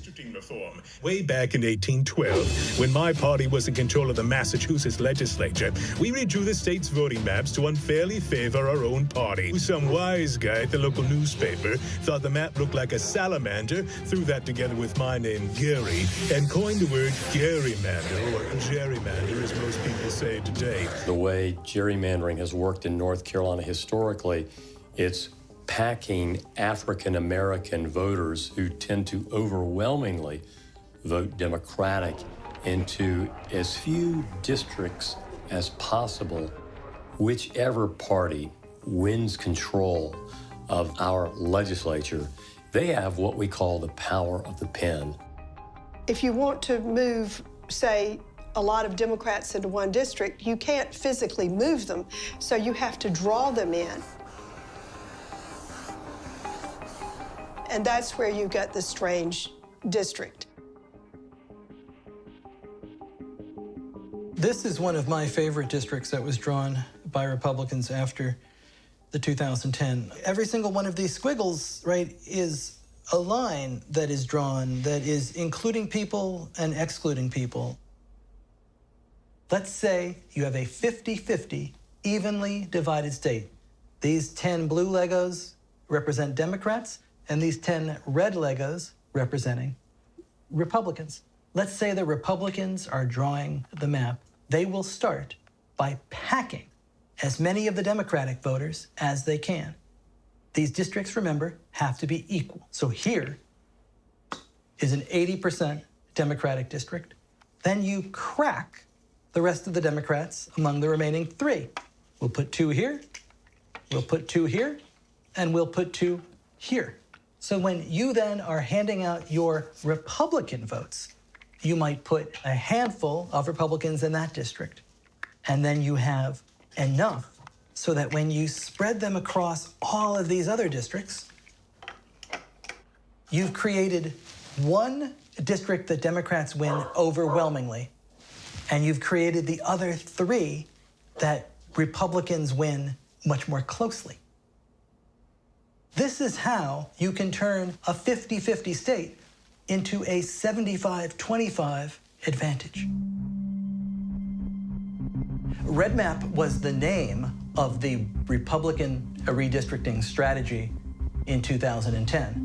Way back in 1812, when my party was in control of the Massachusetts legislature, we redrew the state's voting maps to unfairly favor our own party. Some wise guy at the local newspaper thought the map looked like a salamander, threw that together with my name, Gary, and coined the word gerrymander, or gerrymander, as most people say today. The way gerrymandering has worked in North Carolina historically, it's packing African-American voters who tend to overwhelmingly vote Democratic into as few districts as possible. Whichever party wins control of our legislature, they have what we call the power of the pen. If you want to move, say, a lot of Democrats into one district, you can't physically move them, so you have to draw them in. And that's where you get the strange district. This is one of my favorite districts that was drawn by Republicans after the 2010. Every single one of these squiggles, right, is a line that is drawn that is including people and excluding people. Let's say you have a 50-50, evenly divided state. These 10 blue Legos represent Democrats, and these 10 red Legos representing Republicans. Let's say the Republicans are drawing the map. They will start by packing as many of the Democratic voters as they can. These districts, remember, have to be equal. So here is an 80% Democratic district. Then you crack the rest of the Democrats among the remaining 3. We'll put 2 here, we'll put 2 here, and we'll put 2 here. So when you then are handing out your Republican votes, you might put a handful of Republicans in that district, and then you have enough so that when you spread them across all of these other districts, you've created one district that Democrats win overwhelmingly, and you've created the other 3 that Republicans win much more closely. This is how you can turn a 50-50 state into a 75-25 advantage. Red Map was the name of the Republican redistricting strategy in 2010.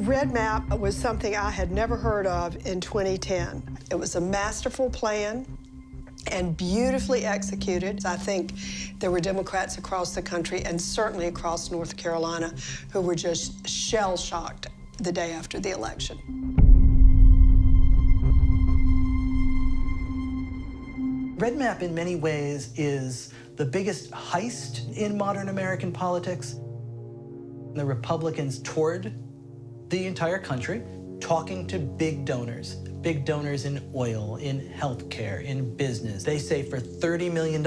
Red Map was something I had never heard of in 2010. It was a masterful plan and beautifully executed. I think there were Democrats across the country and certainly across North Carolina who were just shell-shocked the day after the election. Red Map in many ways is the biggest heist in modern American politics. The Republicans toured the entire country talking to big donors in oil, in healthcare, in business. They say for $30 million,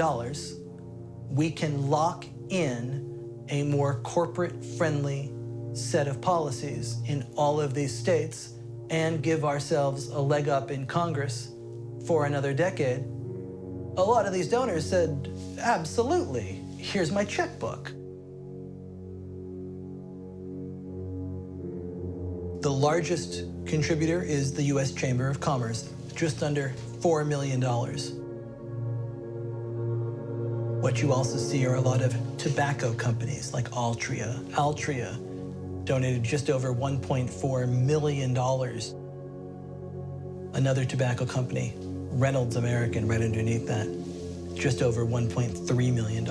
we can lock in a more corporate-friendly set of policies in all of these states and give ourselves a leg up in Congress for another decade. A lot of these donors said, absolutely, here's my checkbook. The largest contributor is the U.S. Chamber of Commerce, just under $4 million. What you also see are a lot of tobacco companies like Altria. Altria donated just over $1.4 million. Another tobacco company, Reynolds American, right underneath that, just over $1.3 million.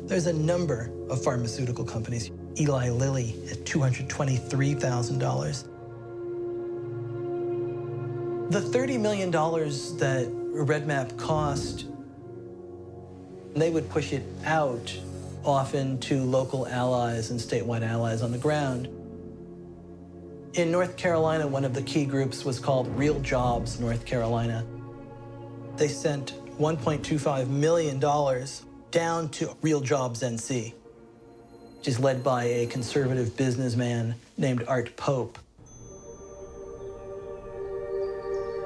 There's a number of pharmaceutical companies. Eli Lilly at $223,000. The $30 million that Red Map cost, they would push it out often to local allies and statewide allies on the ground. In North Carolina, one of the key groups was called Real Jobs North Carolina. They sent $1.25 million down to Real Jobs NC, which is led by a conservative businessman named Art Pope.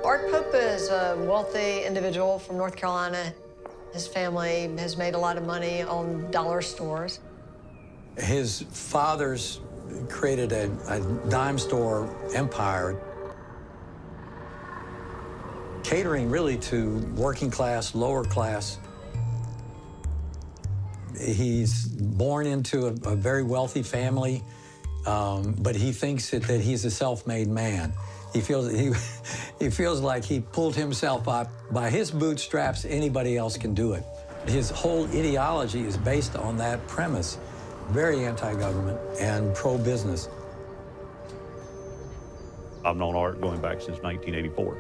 Art Pope is a wealthy individual from North Carolina. His family has made a lot of money on dollar stores. His father's created a dime store empire, catering really to working class, lower class. He's born into a very wealthy family, but he thinks that he's a self-made man. He feels like he pulled himself up by his bootstraps. Anybody else can do it. His whole ideology is based on that premise. Very anti-government and pro-business. I've known Art going back since 1984.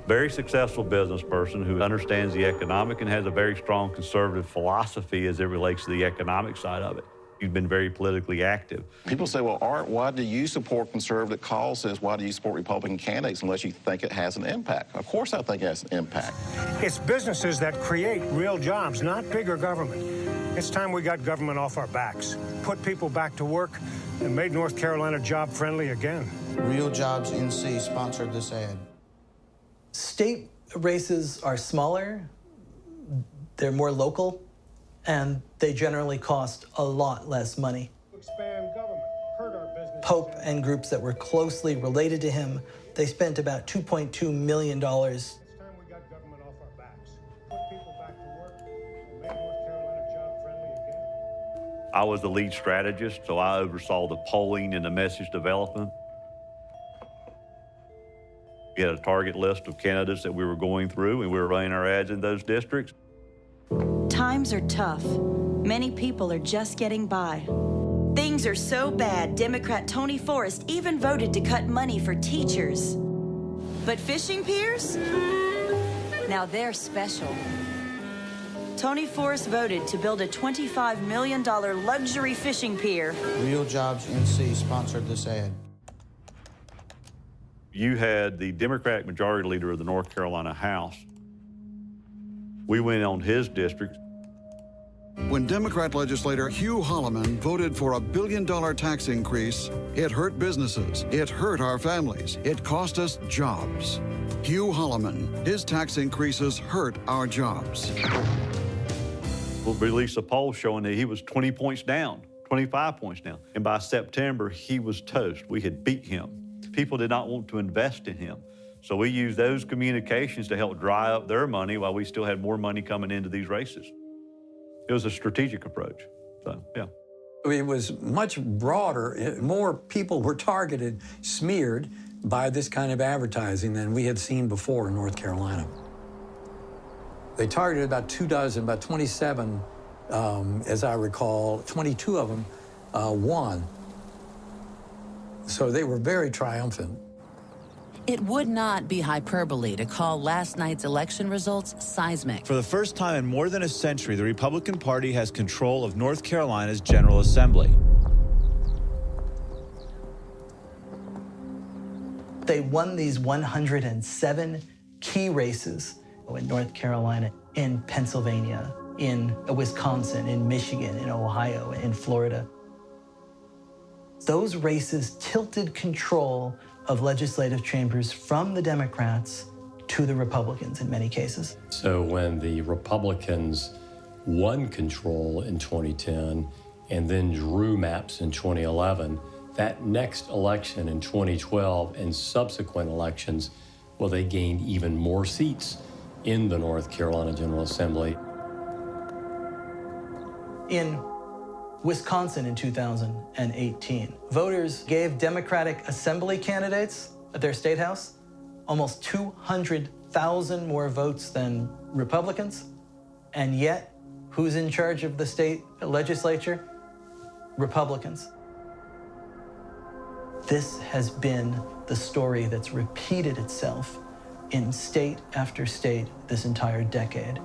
Very successful business person who understands the economic and has a very strong conservative philosophy as it relates to the economic side of it. He's been very politically active. People say, well, Art, why do you support conservative causes? Why do you support Republican candidates unless you think it has an impact? Of course I think it has an impact. It's businesses that create real jobs, not bigger government. It's time we got government off our backs, put people back to work, and made North Carolina job-friendly again. Real Jobs NC sponsored this ad. State races are smaller, they're more local, and they generally cost a lot less money. Pope and groups that were closely related to him, they spent about $2.2 million. I was the lead strategist, so I oversaw the polling and the message development. We had a target list of candidates that we were going through, and we were running our ads in those districts. Times are tough. Many people are just getting by. Things are so bad, Democrat Tony Forrest even voted to cut money for teachers. But fishing piers? Now they're special. Tony Forrest voted to build a $25 million luxury fishing pier. Real Jobs NC sponsored this ad. You had the Democratic majority leader of the North Carolina House. We went on his district. When Democrat legislator Hugh Holloman voted for $1 billion tax increase, it hurt businesses, it hurt our families, it cost us jobs. Hugh Holloman, his tax increases hurt our jobs. We'll release a poll showing that he was 20 points down, 25 points down. And by September, he was toast. We had beat him. People did not want to invest in him. So we used those communications to help dry up their money while we still had more money coming into these races. It was a strategic approach, so yeah. It was much broader. More people were targeted, smeared by this kind of advertising than we had seen before in North Carolina. They targeted about 27, as I recall. 22 of them won. So they were very triumphant. It would not be hyperbole to call last night's election results seismic. For the first time in more than a century, the Republican Party has control of North Carolina's General Assembly. They won these 107 key races in North Carolina, in Pennsylvania, in Wisconsin, in Michigan, in Ohio, in Florida. Those races tilted control of legislative chambers from the Democrats to the Republicans in many cases. So when the Republicans won control in 2010 and then drew maps in 2011, that next election in 2012 and subsequent elections, well, they gained even more seats in the North Carolina General Assembly. In Wisconsin in 2018, voters gave Democratic Assembly candidates at their state house almost 200,000 more votes than Republicans, and yet, who's in charge of the state legislature? Republicans. This has been the story that's repeated itself in state after state this entire decade.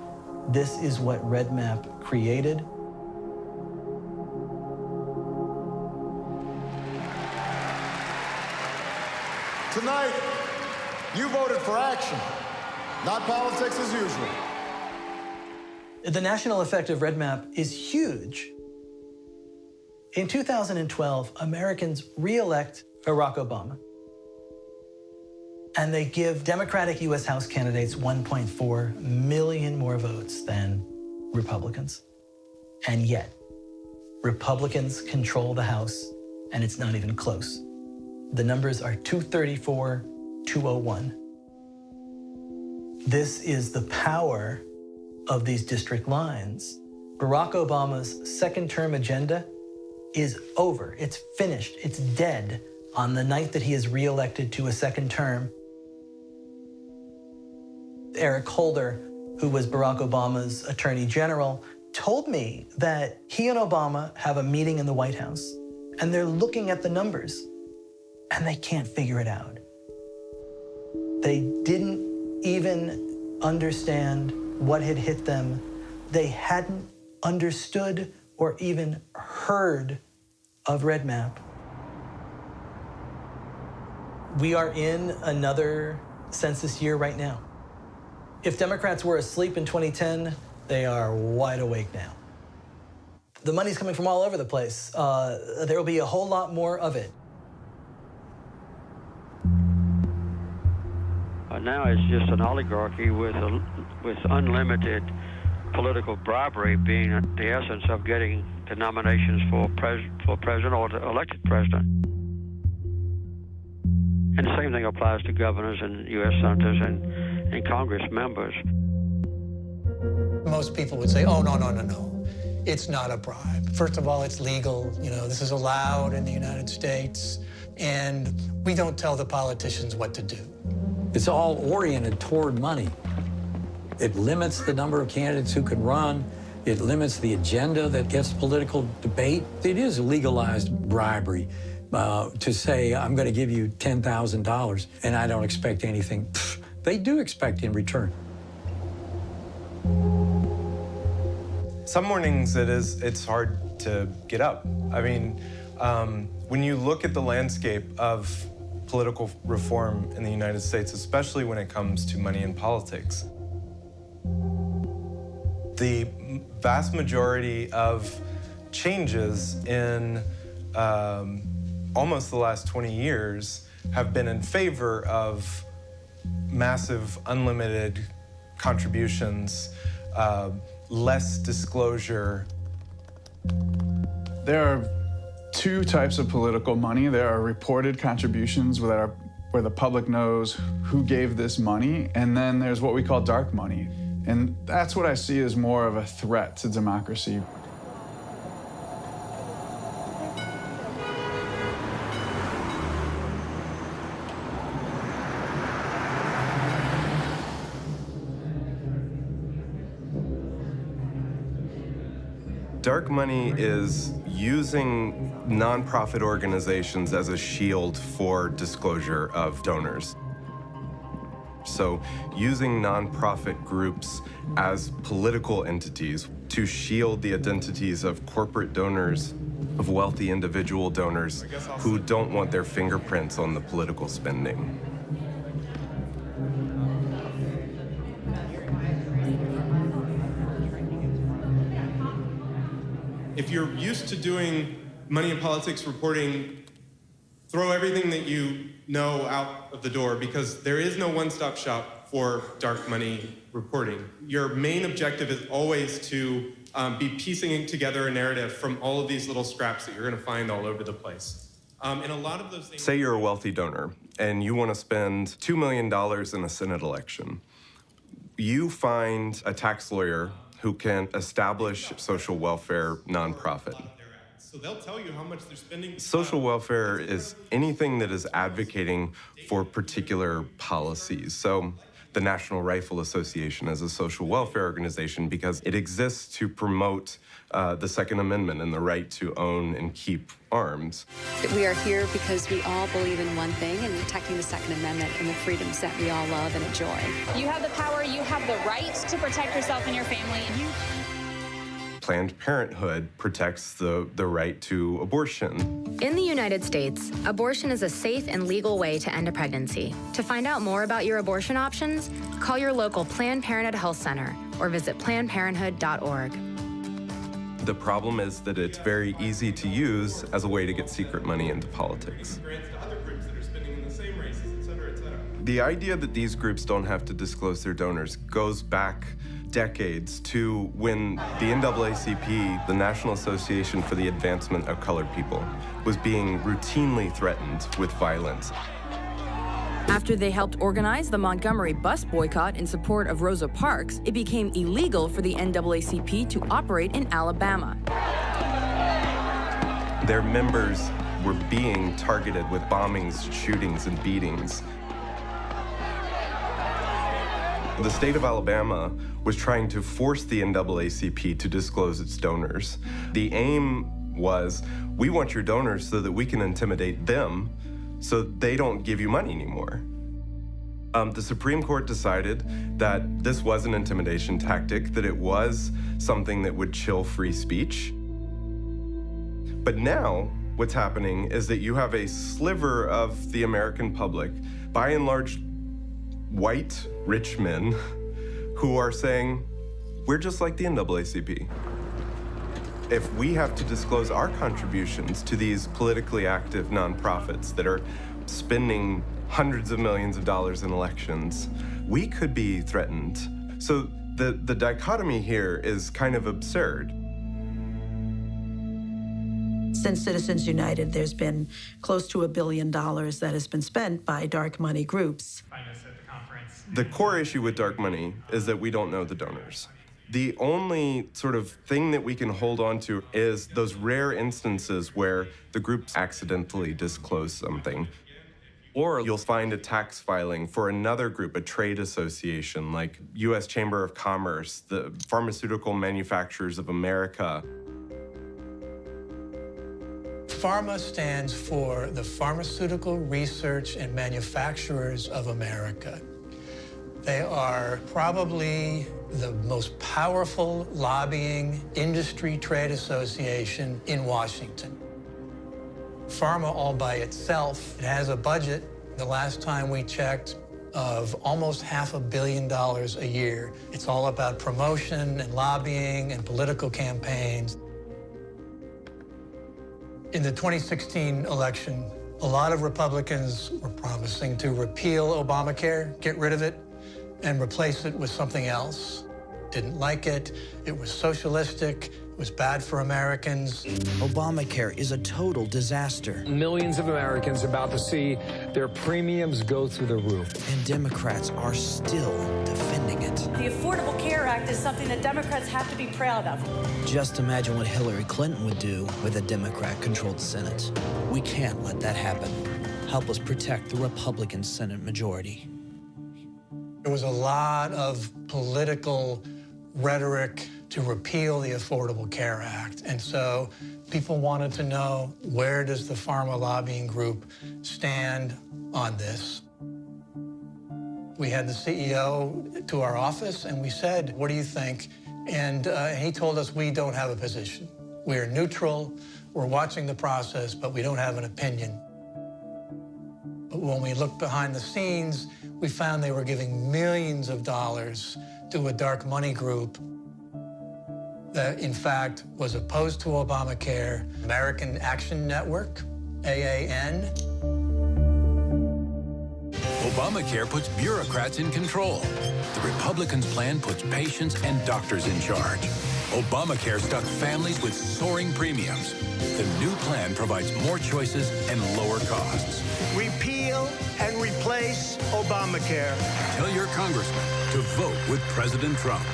This is what Red Map created. Tonight, you voted for action, not politics as usual. The national effect of Red Map is huge. In 2012, Americans re-elect Barack Obama. And they give Democratic U.S. House candidates 1.4 million more votes than Republicans. And yet, Republicans control the House, and it's not even close. The numbers are 234-201. This is the power of these district lines. Barack Obama's second-term agenda is over. It's finished. It's dead on the night that he is reelected to a second term. Eric Holder, who was Barack Obama's attorney general, told me that he and Obama have a meeting in the White House, and they're looking at the numbers, and they can't figure it out. They didn't even understand what had hit them. They hadn't understood or even heard of Red Map. We are in another census year right now. If Democrats were asleep in 2010, they are wide awake now. The money's coming from all over the place. There will be a whole lot more of it. Now it's just an oligarchy with unlimited political bribery being the essence of getting the nominations for president or the elected president. And the same thing applies to governors and U.S. senators and Congress members. Most people would say, oh, no. It's not a bribe. First of all, it's legal. You know, this is allowed in the United States. And we don't tell the politicians what to do. It's all oriented toward money. It limits the number of candidates who can run. It limits the agenda that gets political debate. It is legalized bribery to say, I'm going to give you $10,000 and I don't expect anything. They do expect in return. Some mornings it's hard to get up. I mean, when you look at the landscape of political reform in the United States, especially when it comes to money in politics, the vast majority of changes in almost the last 20 years have been in favor of massive, unlimited contributions, less disclosure. There are two types of political money. There are reported contributions where the public knows who gave this money, and then there's what we call dark money. And that's what I see as more of a threat to democracy. Dark money is using nonprofit organizations as a shield for disclosure of donors. So using nonprofit groups as political entities to shield the identities of corporate donors, of wealthy individual donors who don't want their fingerprints on the political spending. If you're used to doing money in politics reporting, throw everything that you know out of the door, because there is no one-stop shop for dark money reporting. Your main objective is always to be piecing together a narrative from all of these little scraps that you're going to find all over the place. And a lot of those things... Say you're a wealthy donor and you want to spend $2 million in a Senate election. You find a tax lawyer who can establish social welfare nonprofit. So they'll tell you how much they're spending. Social welfare is anything that is advocating for particular policies. So the National Rifle Association as a social welfare organization because it exists to promote the Second Amendment and the right to own and keep arms. We are here because we all believe in one thing, in protecting the Second Amendment and the freedoms that we all love and enjoy. You have the power, you have the right to protect yourself and your family. Planned Parenthood protects the right to abortion. In the United States, abortion is a safe and legal way to end a pregnancy. To find out more about your abortion options, call your local Planned Parenthood Health Center or visit PlannedParenthood.org. The problem is that it's very easy to use as a way to get secret money into politics. The idea that these groups don't have to disclose their donors goes back decades to when the NAACP, the National Association for the Advancement of Colored People, was being routinely threatened with violence. After they helped organize the Montgomery bus boycott in support of Rosa Parks, it became illegal for the NAACP to operate in Alabama. Their members were being targeted with bombings, shootings, and beatings. The state of Alabama was trying to force the NAACP to disclose its donors. The aim was, we want your donors so that we can intimidate them so they don't give you money anymore. The Supreme Court decided that this was an intimidation tactic, that it was something that would chill free speech. But now, what's happening is that you have a sliver of the American public, by and large, white, rich men, who are saying, we're just like the NAACP. If we have to disclose our contributions to these politically active nonprofits that are spending hundreds of millions of dollars in elections, we could be threatened. So the dichotomy here is kind of absurd. Since Citizens United, there's been close to $1 billion that has been spent by dark money groups. The core issue with dark money is that we don't know the donors. The only sort of thing that we can hold on to is those rare instances where the groups accidentally disclose something. Or you'll find a tax filing for another group, a trade association like U.S. Chamber of Commerce, the Pharmaceutical Manufacturers of America. PhRMA stands for the Pharmaceutical Research and Manufacturers of America. They are probably the most powerful lobbying industry trade association in Washington. PhRMA all by itself, it has a budget, the last time we checked, of almost $500 million a year. It's all about promotion and lobbying and political campaigns. In the 2016 election, a lot of Republicans were promising to repeal Obamacare, get rid of it, and replace it with something else. Didn't like it. It was socialistic. It was bad for Americans. Obamacare is a total disaster. Millions of Americans about to see their premiums go through the roof. And Democrats are still defending it. The Affordable Care Act is something that Democrats have to be proud of. Just imagine what Hillary Clinton would do with a Democrat-controlled Senate. We can't let that happen. Help us protect the Republican Senate majority. There was a lot of political rhetoric to repeal the Affordable Care Act. And so people wanted to know, where does the PhRMA lobbying group stand on this? We had the CEO to our office and we said, what do you think? And he told us, we don't have a position. We are neutral, we're watching the process, but we don't have an opinion. But when we looked behind the scenes, we found they were giving millions of dollars to a dark money group that, in fact, was opposed to Obamacare, American Action Network, AAN. Obamacare puts bureaucrats in control. The Republicans' plan puts patients and doctors in charge. Obamacare stuck families with soaring premiums. The new plan provides more choices and lower costs. Repeal and replace Obamacare. Tell your congressman to vote with President Trump.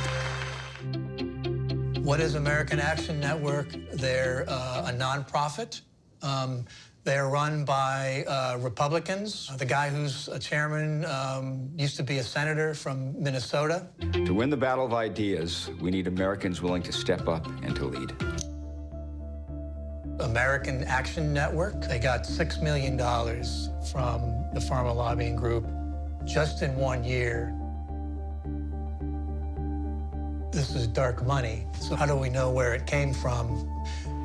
What is American Action Network? They're a nonprofit. They're run by Republicans. The guy who's a chairman used to be a senator from Minnesota. To win the battle of ideas, we need Americans willing to step up and to lead. American Action Network, they got $6 million from the pharma lobbying group just in 1 year. This is dark money, so how do we know where it came from?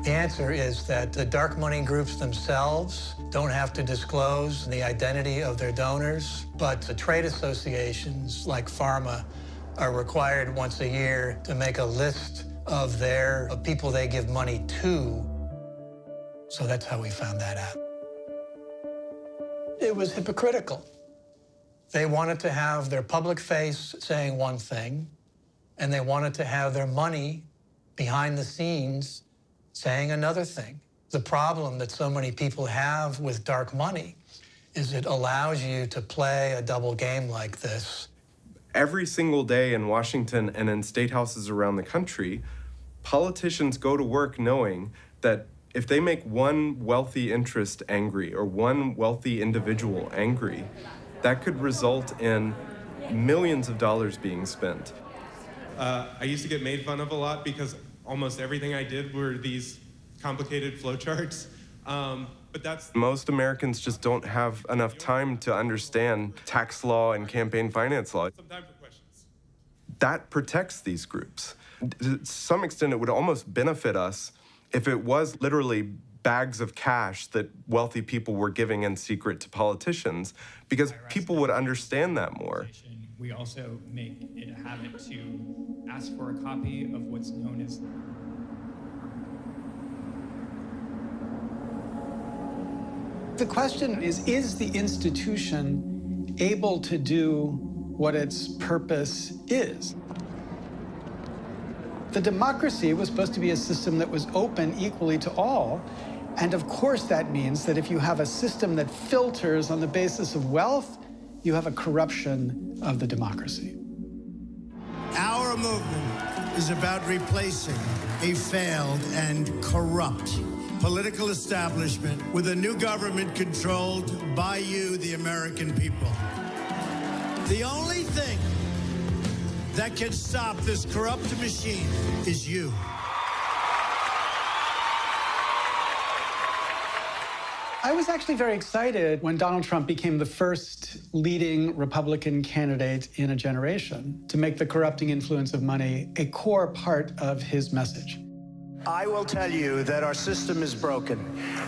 The answer is that the dark money groups themselves don't have to disclose the identity of their donors, but the trade associations like pharma are required once a year to make a list of people they give money to. So that's how we found that out. It was hypocritical. They wanted to have their public face saying one thing, and they wanted to have their money behind the scenes saying another thing. The problem that so many people have with dark money is it allows you to play a double game like this. Every single day in Washington and in state houses around the country, politicians go to work knowing that if they make one wealthy interest angry or one wealthy individual angry, that could result in millions of dollars being spent. I used to get made fun of a lot because almost everything I did were these complicated flowcharts. But that's... Most Americans just don't have enough time to understand tax law and campaign finance law. Some time for questions. That protects these groups. To some extent, it would almost benefit us if it was literally bags of cash that wealthy people were giving in secret to politicians, because people would understand that more. We also make it a habit to ask for a copy of what's known as the question is the institution able to do what its purpose is? The democracy was supposed to be a system that was open equally to all. And of course, that means that if you have a system that filters on the basis of wealth, you have a corruption of the democracy. Our movement is about replacing a failed and corrupt political establishment with a new government controlled by you, the American people. The only thing that can stop this corrupt machine is you. I was actually very excited when Donald Trump became the first leading Republican candidate in a generation to make the corrupting influence of money a core part of his message. I will tell you that our system is broken.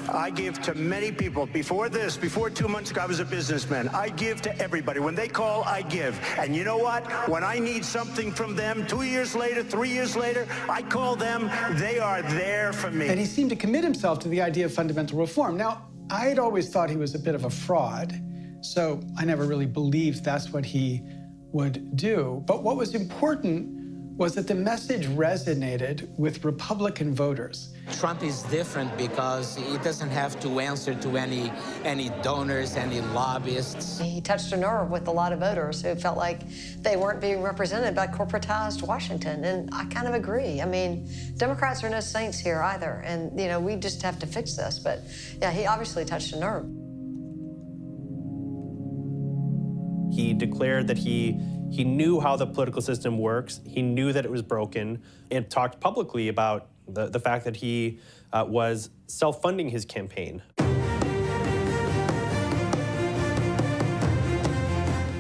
I give to many people. Before 2 months ago, I was a businessman. I give to everybody. When they call, I give. And you know what? When I need something from them, 2 years later, 3 years later, I call them. They are there for me. And he seemed to commit himself to the idea of fundamental reform. Now, I'd always thought he was a bit of a fraud, so I never really believed that's what he would do. But what was important was that the message resonated with Republican voters. Trump is different because he doesn't have to answer to any donors, any lobbyists. He touched a nerve with a lot of voters who felt like they weren't being represented by corporatized Washington, and I kind of agree. I mean, Democrats are no saints here either, and you know, we just have to fix this. But yeah, he obviously touched a nerve. He declared that he knew how the political system works. He knew that it was broken, and talked publicly about the fact that he was self-funding his campaign.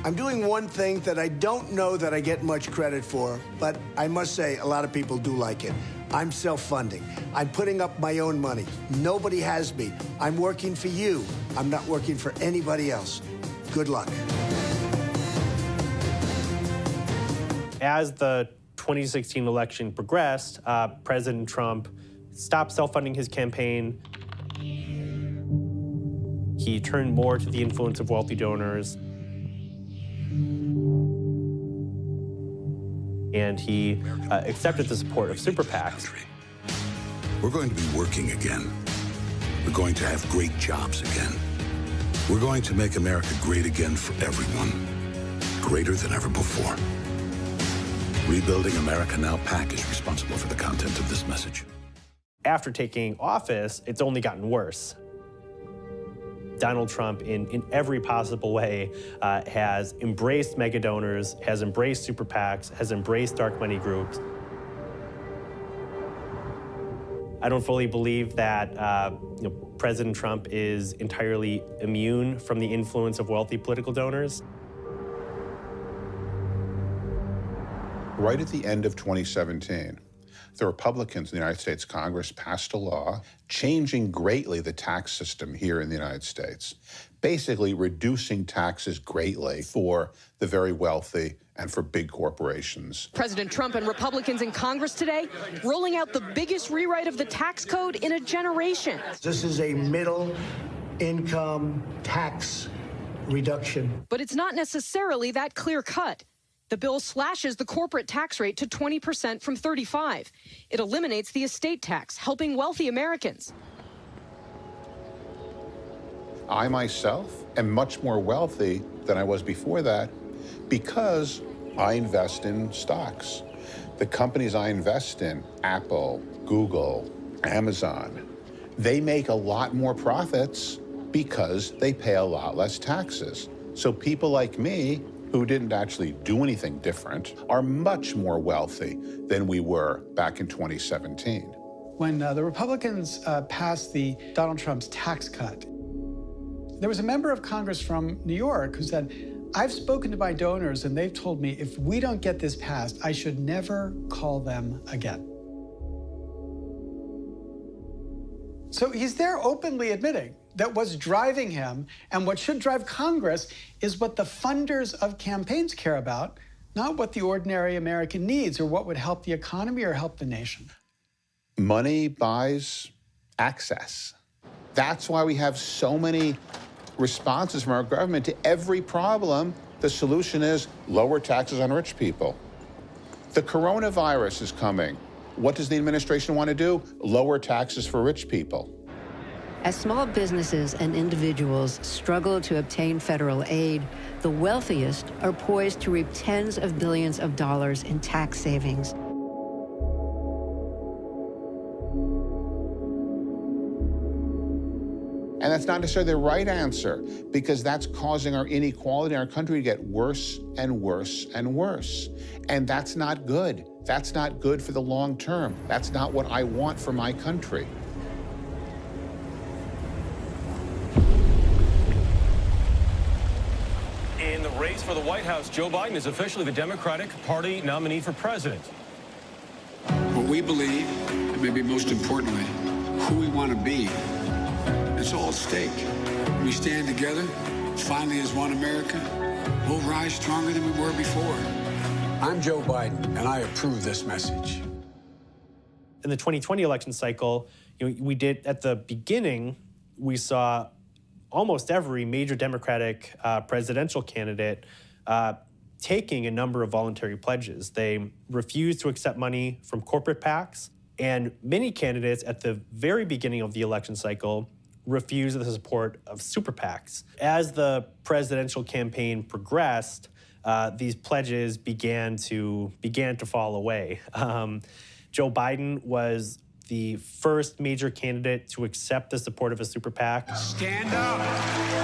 I'm doing one thing that I don't know that I get much credit for, but I must say a lot of people do like it. I'm self-funding. I'm putting up my own money. Nobody has me. I'm working for you. I'm not working for anybody else. Good luck. As the 2016 election progressed, President Trump stopped self-funding his campaign. He turned more to the influence of wealthy donors. And he accepted the support of super PACs. We're going to be working again. We're going to have great jobs again. We're going to make America great again for everyone. Greater than ever before. Rebuilding America Now PAC is responsible for the content of this message. After taking office, it's only gotten worse. Donald Trump, in every possible way, has embraced mega donors, has embraced super PACs, has embraced dark money groups. I don't fully believe that President Trump is entirely immune from the influence of wealthy political donors. Right at the end of 2017, the Republicans in the United States Congress passed a law changing greatly the tax system here in the United States, basically reducing taxes greatly for the very wealthy and for big corporations. President Trump and Republicans in Congress today rolling out the biggest rewrite of the tax code in a generation. This is a middle income tax reduction. But it's not necessarily that clear cut. The bill slashes the corporate tax rate to 20% from 35%. It eliminates the estate tax, helping wealthy Americans. I myself am much more wealthy than I was before that because I invest in stocks. The companies I invest in, Apple, Google, Amazon, they make a lot more profits because they pay a lot less taxes. So people like me, who didn't actually do anything different, are much more wealthy than we were back in 2017. When the Republicans passed the Donald Trump's tax cut, there was a member of Congress from New York who said, I've spoken to my donors and they've told me if we don't get this passed, I should never call them again. So he's there openly admitting that what's driving him and what should drive Congress is what the funders of campaigns care about, not what the ordinary American needs or what would help the economy or help the nation. Money buys access. That's why we have so many responses from our government to every problem. The solution is lower taxes on rich people. The coronavirus is coming. What does the administration want to do? Lower taxes for rich people. As small businesses and individuals struggle to obtain federal aid, the wealthiest are poised to reap tens of billions of dollars in tax savings. And that's not necessarily the right answer, because that's causing our inequality in our country to get worse and worse and worse. And that's not good. That's not good for the long term. That's not what I want for my country. In the race for the White House, Joe Biden is officially the Democratic Party nominee for president. What we believe, and maybe most importantly, who we want to be, it's all at stake. We stand together, finally as one America, we'll rise stronger than we were before. I'm Joe Biden, and I approve this message. In the 2020 election cycle, we did, at the beginning, we saw almost every major Democratic presidential candidate taking a number of voluntary pledges. They refused to accept money from corporate PACs, and many candidates at the very beginning of the election cycle refused the support of super PACs. As the presidential campaign progressed, these pledges began to fall away. Joe Biden was the first major candidate to accept the support of a super PAC. Stand up,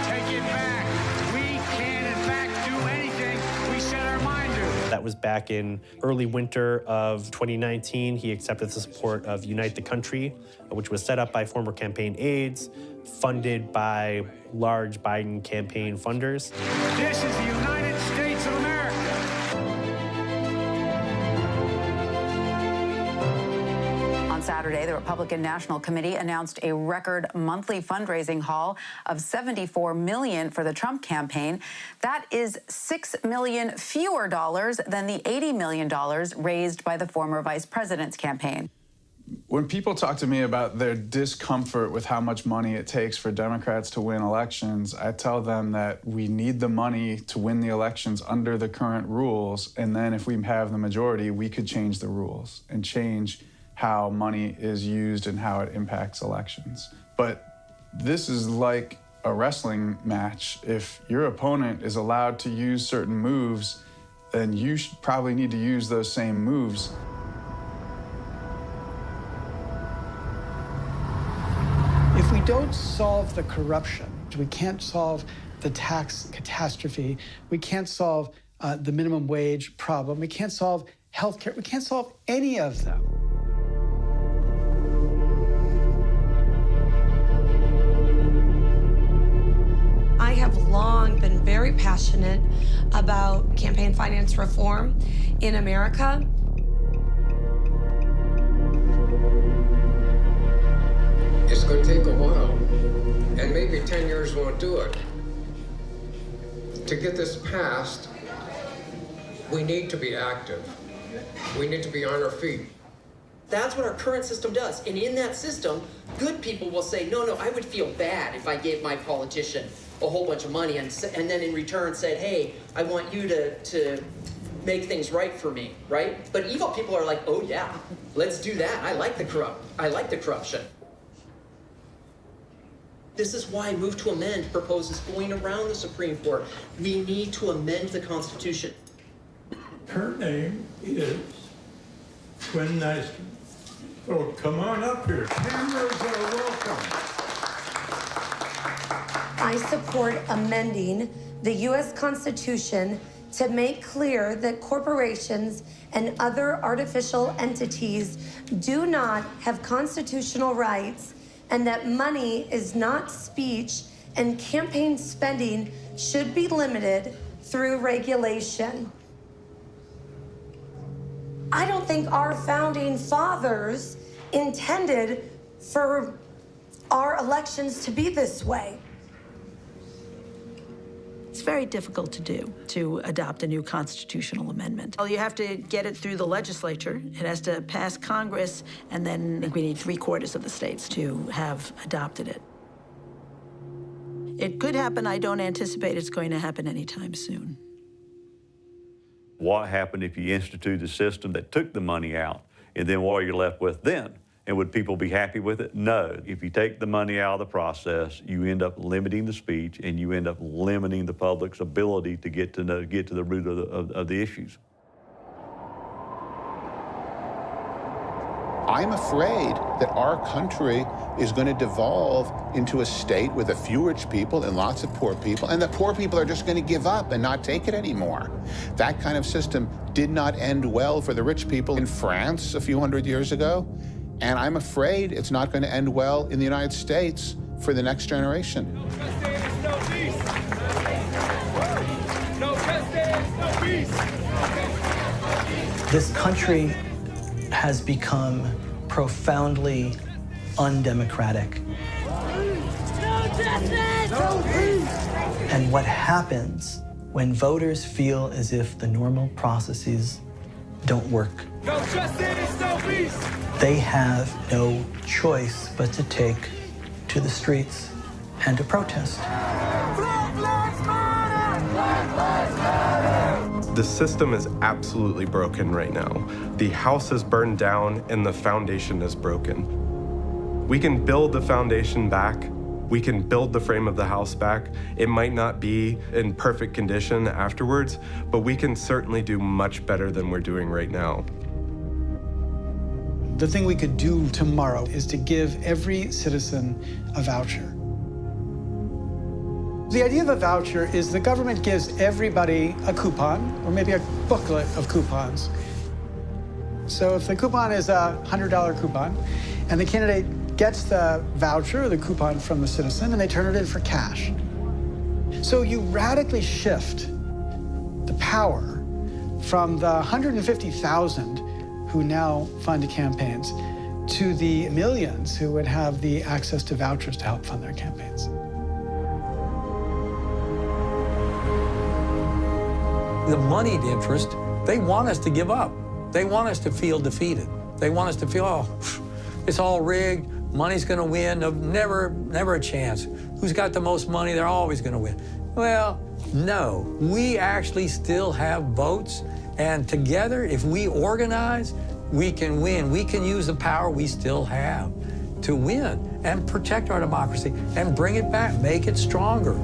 take it back. We can, in fact, do anything we set our mind to. That was back in early winter of 2019. He accepted the support of Unite the Country, which was set up by former campaign aides, funded by large Biden campaign funders. This is the United States of America. On Saturday, the Republican National Committee announced a record monthly fundraising haul of $74 million for the Trump campaign. That is $6 million fewer dollars than the $80 million raised by the former vice president's campaign. When people talk to me about their discomfort with how much money it takes for Democrats to win elections, I tell them that we need the money to win the elections under the current rules, and then if we have the majority, we could change the rules and change how money is used and how it impacts elections. But this is like a wrestling match. If your opponent is allowed to use certain moves, then you probably need to use those same moves. If we don't solve the corruption We can't solve the tax catastrophe. We can't solve the minimum wage problem. We can't solve healthcare. We can't solve any of them. I have long been very passionate about campaign finance reform in America. It's going to take a while, and maybe 10 years won't do it. To get this passed, we need to be active. We need to be on our feet. That's what our current system does. And in that system, good people will say, no, I would feel bad if I gave my politician a whole bunch of money and then in return said, hey, I want you to make things right for me, right? But evil people are like, oh yeah, let's do that. I like the corruption. This is why Move to Amend proposes going around the Supreme Court. We need to amend the Constitution. Her name is Quinn Nystrom. Oh, come on up here. Cameras are welcome. I support amending the U.S. Constitution to make clear that corporations and other artificial entities do not have constitutional rights and that money is not speech and campaign spending should be limited through regulation. I don't think our founding fathers intended for our elections to be this way. It's very difficult to do, to adopt a new constitutional amendment. Well, you have to get it through the legislature. It has to pass Congress, and then I think we need 3/4 of the states to have adopted it. It could happen. I don't anticipate it's going to happen anytime soon. What happened if you institute a system that took the money out, and then what are you left with then? And would people be happy with it? No. If you take the money out of the process, you end up limiting the speech, and you end up limiting the public's ability to get to the root of the issues. I'm afraid that our country is going to devolve into a state with a few rich people and lots of poor people, and the poor people are just going to give up and not take it anymore. That kind of system did not end well for the rich people in France a few hundred years ago, and I'm afraid it's not going to end well in the United States for the next generation. No justice, no peace. No justice, no peace. This country has become profoundly undemocratic. No justice, no peace. And what happens when voters feel as if the normal processes don't work? No justice, no peace. They have no choice but to take to the streets and to protest. Black lives matter. Black lives matter. The system is absolutely broken right now. The house is burned down and the foundation is broken. We can build the foundation back. We can build the frame of the house back. It might not be in perfect condition afterwards, but we can certainly do much better than we're doing right now. The thing we could do tomorrow is to give every citizen a voucher. The idea of a voucher is the government gives everybody a coupon, or maybe a booklet of coupons. So if the coupon is a $100 coupon, and the candidate gets the voucher or the coupon from the citizen, and they turn it in for cash. So you radically shift the power from the 150,000 who now fund campaigns to the millions who would have the access to vouchers to help fund their campaigns. The moneyed interest, they want us to give up. They want us to feel defeated. They want us to feel, oh, it's all rigged, money's gonna win, never a chance. Who's got the most money, they're always gonna win. Well, no, we actually still have votes, and together, if we organize, we can win. We can use the power we still have to win and protect our democracy and bring it back, make it stronger.